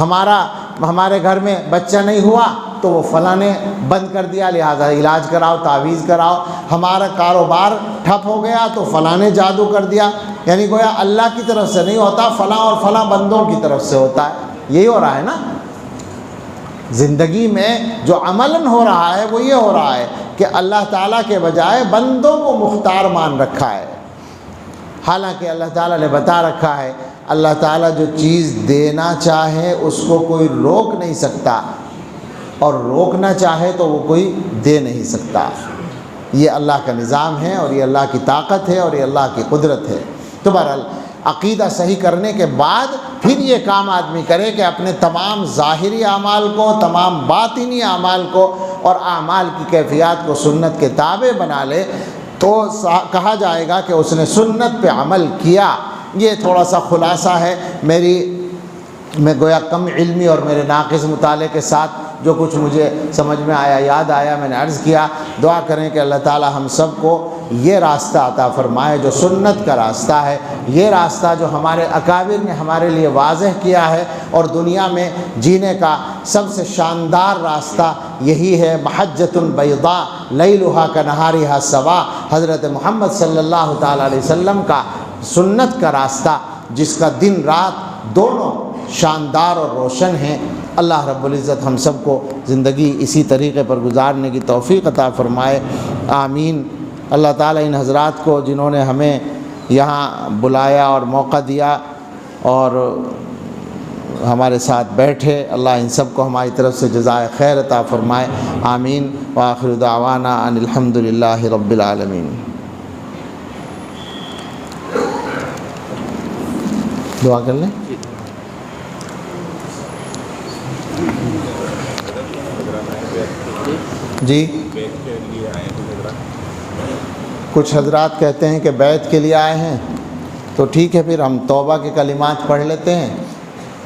ہمارے گھر میں بچہ نہیں ہوا تو وہ فلاں نے بند کر دیا, لہذا علاج کراؤ, تعویذ کراؤ. ہمارا کاروبار ٹھپ ہو گیا تو فلاں نے جادو کر دیا. یعنی گویا اللہ کی طرف سے نہیں ہوتا, فلاں اور فلاں بندوں کی طرف سے ہوتا ہے. یہی ہو رہا ہے نا زندگی میں. جو عملاً ہو رہا ہے وہ یہ ہو رہا ہے کہ اللہ تعالیٰ کے بجائے بندوں کو مختار مان رکھا ہے. حالانکہ اللہ تعالیٰ نے بتا رکھا ہے اللہ تعالیٰ جو چیز دینا چاہے اس کو کوئی روک نہیں سکتا, اور روکنا چاہے تو وہ کوئی دے نہیں سکتا. یہ اللہ کا نظام ہے, اور یہ اللہ کی طاقت ہے, اور یہ اللہ کی قدرت ہے. تو بہرحال عقیدہ صحیح کرنے کے بعد پھر یہ کام آدمی کرے کہ اپنے تمام ظاہری اعمال کو, تمام باطنی اعمال کو, اور اعمال کی کیفیات کو سنت کے تابع بنا لے, تو کہا جائے گا کہ اس نے سنت پہ عمل کیا. یہ تھوڑا سا خلاصہ ہے میں گویا کم علمی اور میرے ناقص مطالعے کے ساتھ جو کچھ مجھے سمجھ میں آیا, یاد آیا, میں نے عرض کیا. دعا کریں کہ اللہ تعالی ہم سب کو یہ راستہ عطا فرمائے جو سنت کا راستہ ہے, یہ راستہ جو ہمارے اکابر نے ہمارے لیے واضح کیا ہے, اور دنیا میں جینے کا سب سے شاندار راستہ یہی ہے. محجۃ بیضاء لیلھا کنہارھا سوا, حضرت محمد صلی اللہ تعالیٰ علیہ وسلم کا سنت کا راستہ جس کا دن رات دونوں شاندار اور روشن ہیں. اللہ رب العزت ہم سب کو زندگی اسی طریقے پر گزارنے کی توفیق عطا فرمائے, آمین. اللہ تعالیٰ ان حضرات کو جنہوں نے ہمیں یہاں بلایا اور موقع دیا اور ہمارے ساتھ بیٹھے, اللہ ان سب کو ہماری طرف سے جزائے خیر عطا فرمائے, آمین. وآخر دعوانا ان الحمد للہ رب العالمین. دعا کر لیں. جی کچھ حضرات کہتے ہیں کہ بیعت کے لیے آئے ہیں، تو ٹھیک ہے پھر ہم توبہ کے کلمات پڑھ لیتے ہیں.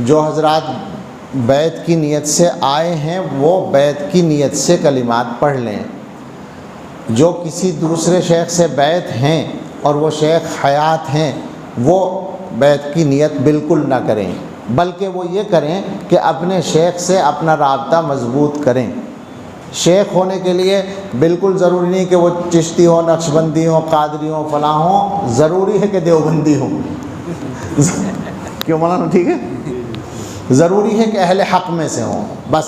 جو حضرات بیعت کی نیت سے آئے ہیں وہ بیعت کی نیت سے کلمات پڑھ لیں. جو کسی دوسرے شیخ سے بیعت ہیں اور وہ شیخ حیات ہیں وہ بیعت کی نیت بالکل نہ کریں، بلکہ وہ یہ کریں کہ اپنے شیخ سے اپنا رابطہ مضبوط کریں. شیخ ہونے کے لیے بالکل ضروری نہیں کہ وہ چشتی ہو، نقشبندی ہو، قادری ہو، فلاں ہو، ضروری ہے کہ دیوبندی ہو. کیوں مولانا؟ ٹھیک ہے، ضروری ہے کہ اہل حق میں سے ہوں. بس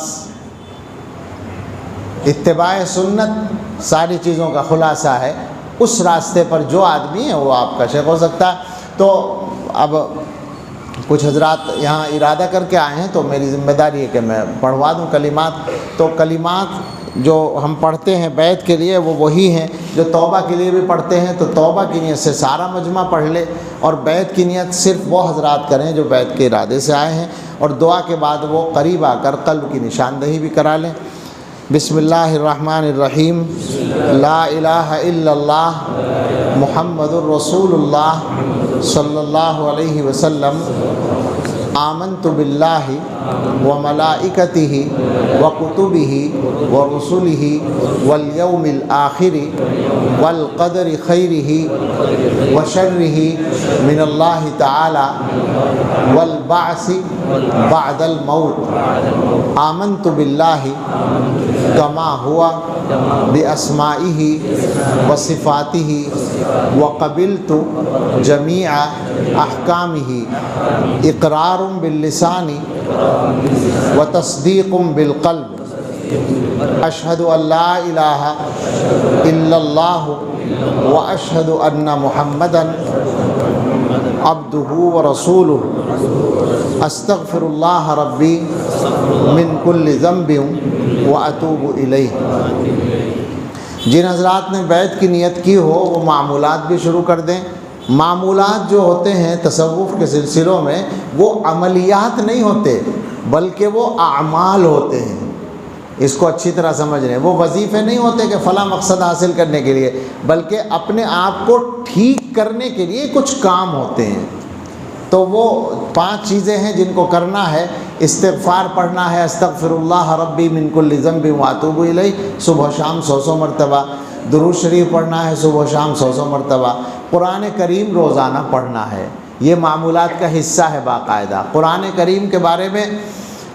اتباع سنت ساری چیزوں کا خلاصہ ہے. اس راستے پر جو آدمی ہے وہ آپ کا شیخ ہو سکتا ہے. تو اب کچھ حضرات یہاں ارادہ کر کے آئے ہیں تو میری ذمہ داری ہے کہ میں پڑھوا دوں کلمات. تو کلمات جو ہم پڑھتے ہیں بیعت کے لیے وہ وہی ہیں جو توبہ کے لیے بھی پڑھتے ہیں. تو توبہ کی نیت سے سارا مجمع پڑھ لے، اور بیعت کی نیت صرف وہ حضرات کریں جو بیعت کے ارادے سے آئے ہیں، اور دعا کے بعد وہ قریب آ کر قلب کی نشاندہی بھی کرا لیں. بسم اللہ الرحمن الرحیم. لا الہ الا اللہ محمد الرسول اللہ صلی اللہ علیہ وسلم. آمنت باللہ وملائکتہ وکتبہ ورسلہ والیوم الآخر والقدر خیرہ وشرہ من اللہ تعالی والبعث بعد الموت. آمنت باللہ کما ہوا باسمائہ وصفاتہ وقبلت جمیع احکامہ اقرار باللسان وتصدیق بالقلب. اشہد ان لا الہ الا اللہ واشہد ان محمدا عبدہ ورسولہ. استغفر اللہ ربی من کل ذنب واتوب الیہ. جن حضرات نے بیعت کی نیت کی ہو وہ معمولات بھی شروع کر دیں. معمولات جو ہوتے ہیں تصوف کے سلسلوں میں وہ عملیات نہیں ہوتے بلکہ وہ اعمال ہوتے ہیں. اس کو اچھی طرح سمجھ رہے ہیں. وہ وظیفے نہیں ہوتے کہ فلاں مقصد حاصل کرنے کے لیے، بلکہ اپنے آپ کو ٹھیک کرنے کے لیے کچھ کام ہوتے ہیں. تو وہ 5 چیزیں ہیں جن کو کرنا ہے. استغفار پڑھنا ہے، استغفر اللہ ربی من کل ذنب واتوب الیہ، صبح شام 100 مرتبہ. درود شریف پڑھنا ہے صبح شام 100 مرتبہ. قرآن کریم روزانہ پڑھنا ہے. یہ معمولات کا حصہ ہے باقاعدہ. قرآن کریم کے بارے میں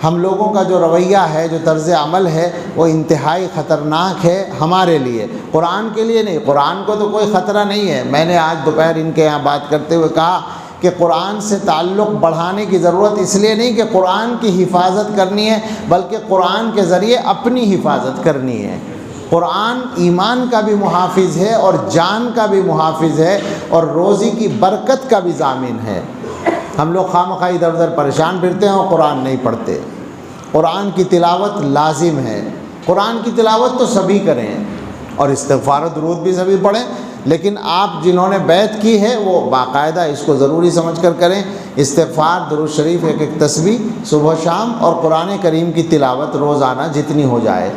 ہم لوگوں کا جو رویہ ہے، جو طرز عمل ہے، وہ انتہائی خطرناک ہے ہمارے لیے. قرآن کے لیے نہیں، قرآن کو تو کوئی خطرہ نہیں ہے. میں نے آج دوپہر ان کے یہاں بات کرتے ہوئے کہا کہ قرآن سے تعلق بڑھانے کی ضرورت اس لیے نہیں کہ قرآن کی حفاظت کرنی ہے، بلکہ قرآن کے ذریعے اپنی حفاظت کرنی ہے. قرآن ایمان کا بھی محافظ ہے اور جان کا بھی محافظ ہے اور روزی کی برکت کا بھی ضامن ہے. ہم لوگ خواہ ادھر ادھر پریشان پھرتے ہیں اور قرآن نہیں پڑھتے. قرآن کی تلاوت لازم ہے. قرآن کی تلاوت تو سبھی کریں اور استغفار و درود بھی سبھی پڑھیں، لیکن آپ جنہوں نے بیعت کی ہے وہ باقاعدہ اس کو ضروری سمجھ کر کریں. استغفار، درود شریف، ایک تسبیح صبح شام، اور قرآن کریم کی تلاوت روزانہ جتنی ہو جائے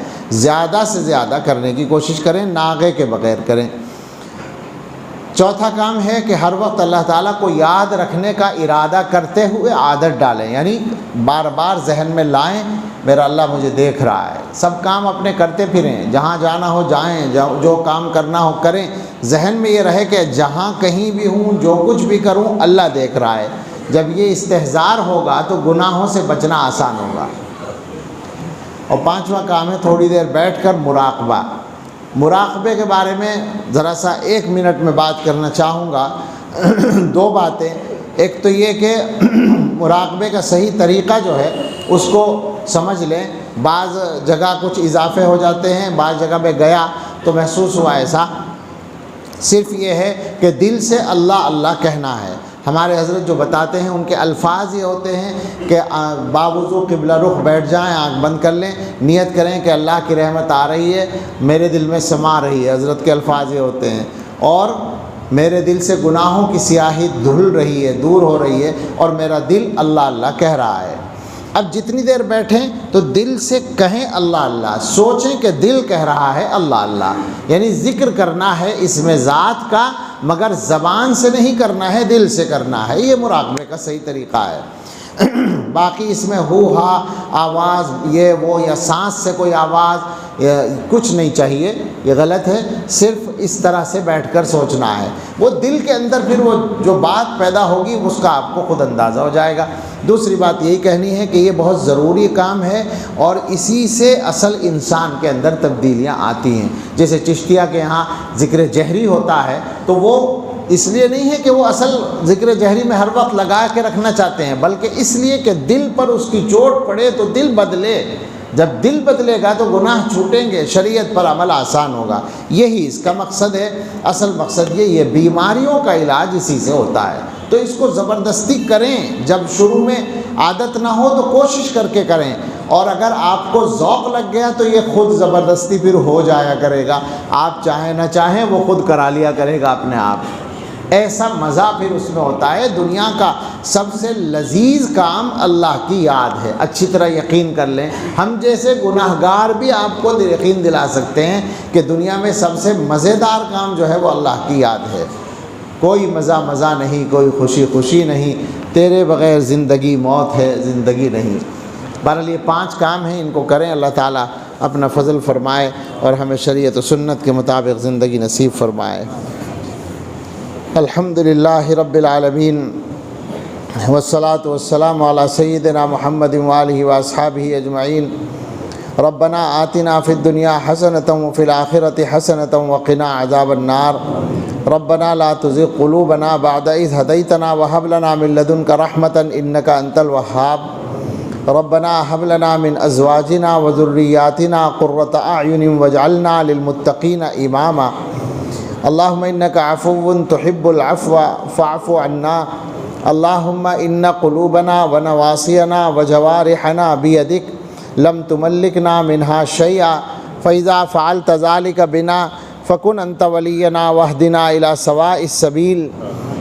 زیادہ سے زیادہ کرنے کی کوشش کریں، ناغے کے بغیر کریں. چوتھا کام ہے کہ ہر وقت اللہ تعالیٰ کو یاد رکھنے کا ارادہ کرتے ہوئے عادت ڈالیں. یعنی بار بار ذہن میں لائیں میرا اللہ مجھے دیکھ رہا ہے. سب کام اپنے کرتے پھریں، جہاں جانا ہو جائیں، جو کام کرنا ہو کریں. ذہن میں یہ رہے کہ جہاں کہیں بھی ہوں، جو کچھ بھی کروں، اللہ دیکھ رہا ہے. جب یہ استحضار ہوگا تو گناہوں سے بچنا آسان ہوگا. اور 5واں کام ہے تھوڑی دیر بیٹھ کر مراقبہ. مراقبے کے بارے میں ذرا سا 1 منٹ میں بات کرنا چاہوں گا. 2 باتیں. ایک تو یہ کہ مراقبے کا صحیح طریقہ جو ہے اس کو سمجھ لیں. بعض جگہ کچھ اضافے ہو جاتے ہیں. بعض جگہ میں گیا تو محسوس ہوا ایسا. صرف یہ ہے کہ دل سے اللہ اللہ کہنا ہے. ہمارے حضرت جو بتاتے ہیں ان کے الفاظ یہ ہوتے ہیں کہ باوضو قبلہ رخ بیٹھ جائیں، آنکھ بند کر لیں، نیت کریں کہ اللہ کی رحمت آ رہی ہے، میرے دل میں سما رہی ہے. حضرت کے الفاظ یہ ہوتے ہیں. اور میرے دل سے گناہوں کی سیاہی دھل رہی ہے، دور ہو رہی ہے، اور میرا دل اللہ اللہ کہہ رہا ہے۔ اب جتنی دیر بیٹھیں تو دل سے کہیں اللہ اللہ، سوچیں کہ دل کہہ رہا ہے اللہ اللہ، یعنی ذکر کرنا ہے اس میں ذات کا، مگر زبان سے نہیں کرنا ہے، دل سے کرنا ہے۔ یہ مراقبے کا صحیح طریقہ ہے۔ باقی اس میں ہو ہا آواز یہ وہ یا سانس سے کوئی آواز کچھ نہیں چاہیے، یہ غلط ہے۔ صرف اس طرح سے بیٹھ کر سوچنا ہے، وہ دل کے اندر پھر وہ جو بات پیدا ہوگی اس کا آپ کو خود اندازہ ہو جائے گا۔ دوسری بات یہی کہنی ہے کہ یہ بہت ضروری کام ہے، اور اسی سے اصل انسان کے اندر تبدیلیاں آتی ہیں۔ جیسے چشتیہ کے یہاں ذکر جہری ہوتا ہے تو وہ اس لیے نہیں ہے کہ وہ اصل ذکر جہری میں ہر وقت لگا کے رکھنا چاہتے ہیں، بلکہ اس لیے کہ دل پر اس کی چوٹ پڑے تو دل بدلے، جب دل بدلے گا تو گناہ چھوٹیں گے، شریعت پر عمل آسان ہوگا۔ یہی اس کا مقصد ہے، اصل مقصد یہ بیماریوں کا علاج اسی سے ہوتا ہے۔ تو اس کو زبردستی کریں، جب شروع میں عادت نہ ہو تو کوشش کر کے کریں، اور اگر آپ کو ذوق لگ گیا تو یہ خود زبردستی پھر ہو جایا کرے گا، آپ چاہیں نہ چاہیں وہ خود کرا لیا کرے گا اپنے آپ۔ ایسا مزہ پھر اس میں ہوتا ہے۔ دنیا کا سب سے لذیذ کام اللہ کی یاد ہے، اچھی طرح یقین کر لیں۔ ہم جیسے گناہگار بھی آپ کو یقین دلا سکتے ہیں کہ دنیا میں سب سے مزیدار کام جو ہے وہ اللہ کی یاد ہے۔ کوئی مزہ مزہ نہیں، کوئی خوشی خوشی نہیں، تیرے بغیر زندگی موت ہے، زندگی نہیں۔ بہرحال یہ 5 کام ہیں، ان کو کریں، اللہ تعالیٰ اپنا فضل فرمائے اور ہمیں شریعت و سنت کے مطابق زندگی نصیب فرمائے۔ الحمدللہ رب العالمین والصلاة والسلام علی سیدنا محمد وآلہ واصحابہ اجمعین۔ ربنا آتنا فی الدنیا حسنۃ وفی الآخرۃ حسنۃ وقنا عذاب النار۔ ربنا لا تزغ قلوبنا بعد اذ ہدیتنا وہب لنا من لدنک رحمۃ انک انت الوہاب۔ ربنا ہب لنا من ازواجنا وذریاتنا قرۃ اعین واجعلنا للمتقین اماما۔ اللہم انک عفو تحب العفو فاعف عنا۔ اللہم ان قلوبنا ونواصینا وجوارحنا بیدک لم تملکنا منہا شیئا فاذا فعلت ذلک بنا فکن انت ولینا واہدنا الی سواء السبیل۔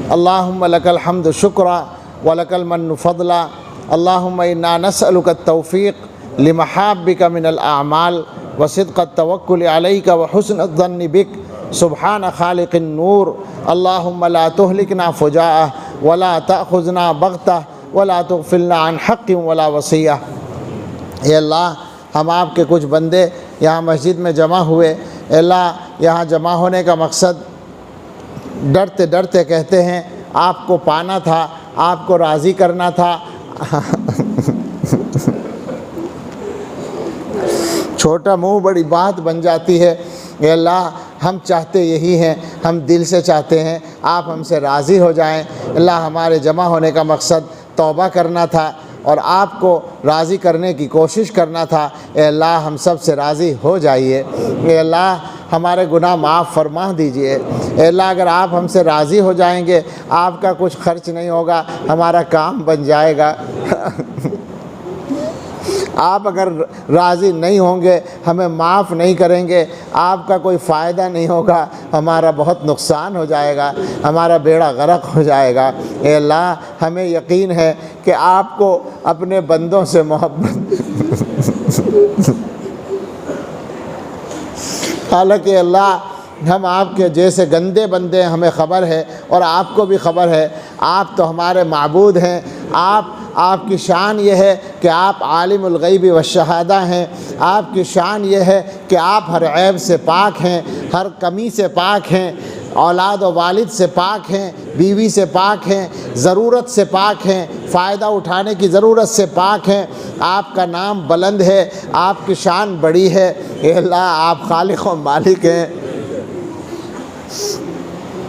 اللہم لک الحمد شکرا ولک المن فضلا۔ اللہم انا نسألک التوفیق لمحابک من الاعمال وصدق التوکل علیک وحسن الظن بک۔ سبحان خالق النور۔ اللہم لا تہلکنا فجاءہ ولا تأخذنا بغتہ ولا تغفلنا عن حق ولا وصیہ۔ اے اللہ، ہم آپ کے کچھ بندے یہاں مسجد میں جمع ہوئے، اے اللہ یہاں جمع ہونے کا مقصد ڈرتے ڈرتے کہتے ہیں آپ کو پانا تھا، آپ کو راضی کرنا تھا۔ چھوٹا منہ بڑی بات بن جاتی ہے۔ اے اللہ، ہم چاہتے یہی ہیں، ہم دل سے چاہتے ہیں آپ ہم سے راضی ہو جائیں۔ اللہ، ہمارے جمع ہونے کا مقصد توبہ کرنا تھا اور آپ کو راضی کرنے کی کوشش کرنا تھا۔ اے اللہ، ہم سب سے راضی ہو جائیے۔ اے اللہ، ہمارے گناہ معاف فرما دیجئے۔ اے اللہ، اگر آپ ہم سے راضی ہو جائیں گے، آپ کا کچھ خرچ نہیں ہوگا، ہمارا کام بن جائے گا۔ آپ اگر راضی نہیں ہوں گے، ہمیں معاف نہیں کریں گے، آپ کا کوئی فائدہ نہیں ہوگا، ہمارا بہت نقصان ہو جائے گا، ہمارا بیڑا غرق ہو جائے گا۔ اے اللہ، ہمیں یقین ہے کہ آپ کو اپنے بندوں سے محبت حالانکہ اللہ، ہم آپ کے جیسے گندے بندے ہیں، ہمیں خبر ہے اور آپ کو بھی خبر ہے، آپ تو ہمارے معبود ہیں۔ آپ کی شان یہ ہے کہ آپ عالم الغیب والشہادہ ہیں۔ آپ کی شان یہ ہے کہ آپ ہر عیب سے پاک ہیں، ہر کمی سے پاک ہیں، اولاد و والد سے پاک ہیں، بیوی سے پاک ہیں، ضرورت سے پاک ہیں، فائدہ اٹھانے کی ضرورت سے پاک ہیں۔ آپ کا نام بلند ہے، آپ کی شان بڑی ہے۔ اے اللہ، آپ خالق و مالک ہیں۔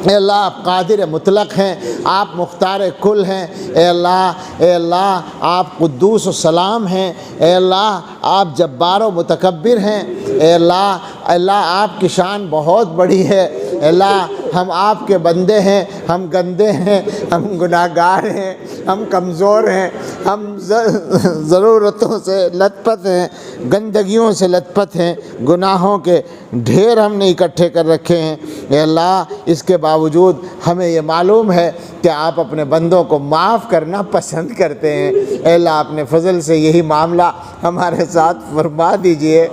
اے اللہ، آپ قادر مطلق ہیں، آپ مختار کل ہیں۔ اے اللہ، آپ قدوس و سلام ہیں۔ اے اللہ، آپ جبار و متکبر ہیں۔ اے اللہ، آپ کی شان بہت بڑی ہے۔ اے اللہ، ہم آپ کے بندے ہیں، ہم گندے ہیں، ہم گناہگار ہیں، ہم کمزور ہیں۔ ہم ضرورتوں سے لت پت ہیں، گندگیوں سے لت پت ہیں، گناہوں کے ڈھیر ہم نے اکٹھے کر رکھے ہیں۔ اے اللہ اس کے باوجود ہمیں یہ معلوم ہے کہ آپ اپنے بندوں کو معاف کرنا پسند کرتے ہیں۔ اے اللہ اپنے فضل سے یہی معاملہ ہمارے ساتھ فرما دیجئے،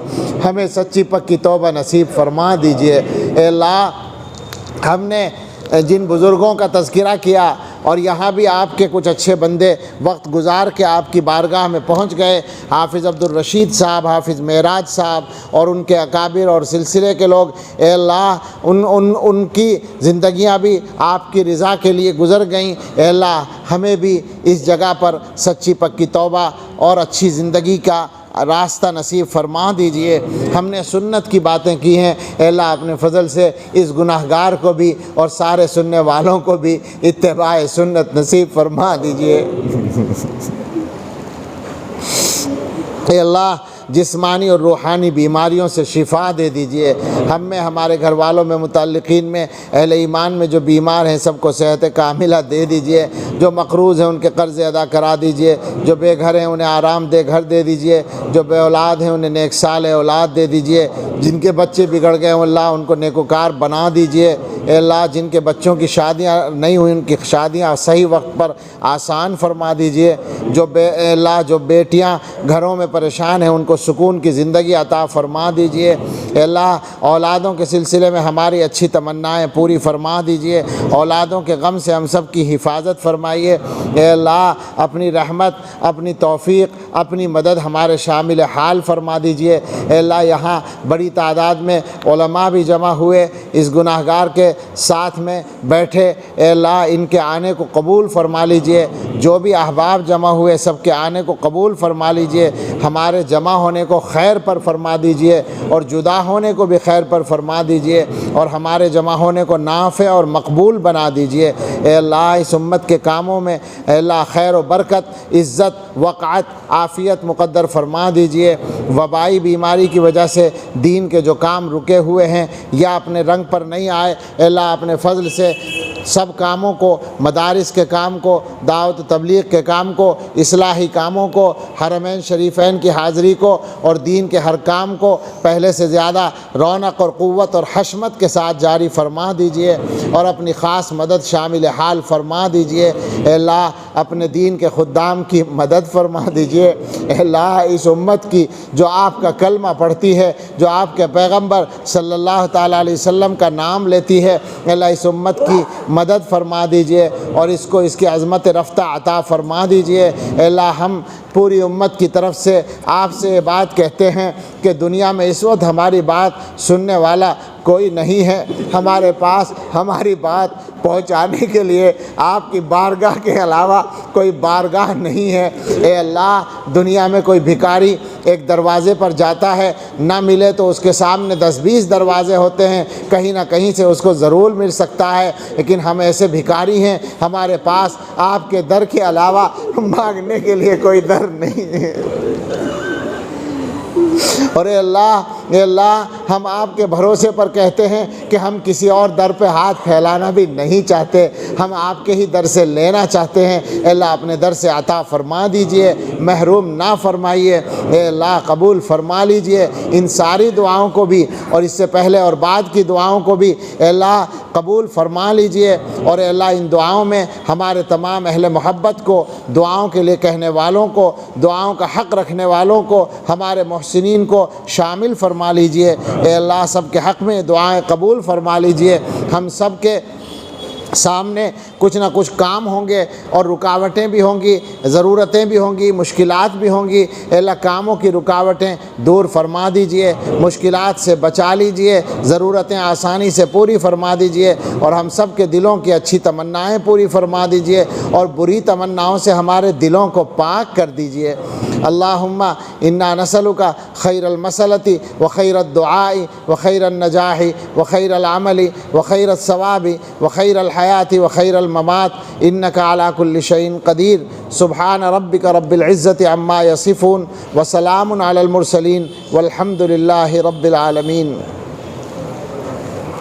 ہمیں سچی پکی توبہ نصیب فرما دیجئے۔ اے اللہ ہم نے جن بزرگوں کا تذکرہ کیا اور یہاں بھی آپ کے کچھ اچھے بندے وقت گزار کے آپ کی بارگاہ میں پہنچ گئے، حافظ عبدالرشید صاحب، حافظ معراج صاحب اور ان کے اکابر اور سلسلے کے لوگ، اے اللہ ان کی زندگیاں بھی آپ کی رضا کے لیے گزر گئیں۔ اے اللہ ہمیں بھی اس جگہ پر سچی پکی توبہ اور اچھی زندگی کا راستہ نصیب فرما دیجئے۔ ہم نے سنت کی باتیں کی ہیں، اے اللہ اپنے فضل سے اس گناہگار کو بھی اور سارے سننے والوں کو بھی اتباع سنت نصیب فرما دیجئے۔ اے اللہ جسمانی اور روحانی بیماریوں سے شفا دے دیجئے۔ ہم میں، ہمارے گھر والوں میں، متعلقین میں، اہل ایمان میں جو بیمار ہیں سب کو صحت کاملہ دے دیجئے۔ جو مقروض ہیں ان کے قرض ادا کرا دیجئے، جو بے گھر ہیں انہیں آرام دہ گھر دے دیجئے، جو بے اولاد ہیں انہیں نیک صالح اولاد دے دیجئے، جن کے بچے بگڑ گئے ہیں اللہ ان کو نیکوکار بنا دیجئے۔ اے اللہ جن کے بچوں کی شادیاں نہیں ہوئی ان کی شادیاں صحیح وقت پر آسان فرما دیجئے۔ اے اللہ جو بیٹیاں گھروں میں پریشان ہیں ان کو سکون کی زندگی عطا فرما دیجئے۔ اے اللہ اولادوں کے سلسلے میں ہماری اچھی تمنائیں پوری فرما دیجئے، اولادوں کے غم سے ہم سب کی حفاظت فرمائیے۔ اے اللہ اپنی رحمت، اپنی توفیق، اپنی مدد ہمارے شامل حال فرما دیجئے۔ اے اللہ یہاں بڑی تعداد میں علماء بھی جمع ہوئے، اس گناہگار کے ساتھ میں بیٹھے، اے اللہ ان کے آنے کو قبول فرما لیجئے۔ جو بھی احباب جمع ہوئے سب کے آنے کو قبول فرما لیجئے، ہمارے جمع ہونے کو خیر پر فرما دیجئے اور جدا ہونے کو بھی خیر پر فرما دیجئے، اور ہمارے جمع ہونے کو نافع اور مقبول بنا دیجئے۔ اے اللہ اس امت کے کاموں میں اے اللہ خیر و برکت، عزت، وقعت، عافیت مقدر فرما دیجئے۔ وبائی بیماری کی وجہ سے دین کے جو کام رکے ہوئے ہیں یا اپنے رنگ پر نہیں آئے، اے اللہ اپنے فضل سے سب کاموں کو، مدارس کے کام کو، دعوت تبلیغ کے کام کو، اصلاحی کاموں کو، حرمین شریفین کی حاضری کو اور دین کے ہر کام کو پہلے سے زیادہ رونق اور قوت اور حشمت کے ساتھ جاری فرما دیجئے اور اپنی خاص مدد شامل حال فرما دیجئے۔ اے اللہ اپنے دین کے خدام کی مدد فرما دیجئے۔ اے اللہ اس امت کی جو آپ کا کلمہ پڑھتی ہے، جو آپ کے پیغمبر صلی اللہ تعالیٰ علیہ وسلم کا نام لیتی ہے، اے اللہ اس امت کی مدد فرما دیجئے اور اس کو اس کی عظمت رفتہ عطا فرما دیجئے۔ اے اللہ ہم پوری امت کی طرف سے آپ سے یہ بات کہتے ہیں کہ دنیا میں اس وقت ہماری بات سننے والا کوئی نہیں ہے، ہمارے پاس ہماری بات پہنچانے کے لیے آپ کی بارگاہ کے علاوہ کوئی بارگاہ نہیں ہے۔ اے اللہ دنیا میں کوئی بھکاری ایک دروازے پر جاتا ہے، نہ ملے تو اس کے سامنے 10-20 دروازے ہوتے ہیں، کہیں نہ کہیں سے اس کو ضرور مل سکتا ہے، لیکن ہم ایسے بھکاری ہیں ہمارے پاس آپ کے در کے علاوہ مانگنے کے لیے کوئی در نہیں ہے۔ اور اے اللہ ہم آپ کے بھروسے پر کہتے ہیں کہ ہم کسی اور در پہ ہاتھ پھیلانا بھی نہیں چاہتے، ہم آپ کے ہی در سے لینا چاہتے ہیں۔ اے اللہ اپنے در سے عطا فرما دیجئے، محروم نہ فرمائیے۔ اے اللہ قبول فرما لیجئے ان ساری دعاؤں کو بھی اور اس سے پہلے اور بعد کی دعاؤں کو بھی اے اللہ قبول فرما لیجئے، اور اے اللہ ان دعاؤں میں ہمارے تمام اہل محبت کو، دعاؤں کے لیے کہنے والوں کو، دعاؤں کا حق رکھنے والوں کو، ہمارے محسنین کو شامل فرما لیجئے۔ اے اللہ سب کے حق میں دعائیں قبول فرما لیجئے۔ ہم سب کے سامنے کچھ نہ کچھ کام ہوں گے اور رکاوٹیں بھی ہوں گی، ضرورتیں بھی ہوں گی، مشکلات بھی ہوں گی۔ اے اللہ کاموں کی رکاوٹیں دور فرما دیجئے، مشکلات سے بچا لیجئے، ضرورتیں آسانی سے پوری فرما دیجئے، اور ہم سب کے دلوں کی اچھی تمنائیں پوری فرما دیجئے اور بری تمناؤں سے ہمارے دلوں کو پاک کر دیجئے۔ اللہم انا نسألک خیر المسألۃ وخیر الدعاء وخیر النجاح وخیر العمل وخیر الثواب وخیر الحیات وخیر الممات انک علی کل شیء قدیر۔ سبحان ربک رب العزۃ عما یصفون وسلام علی المرسلین والحمد للہ رب العالمین۔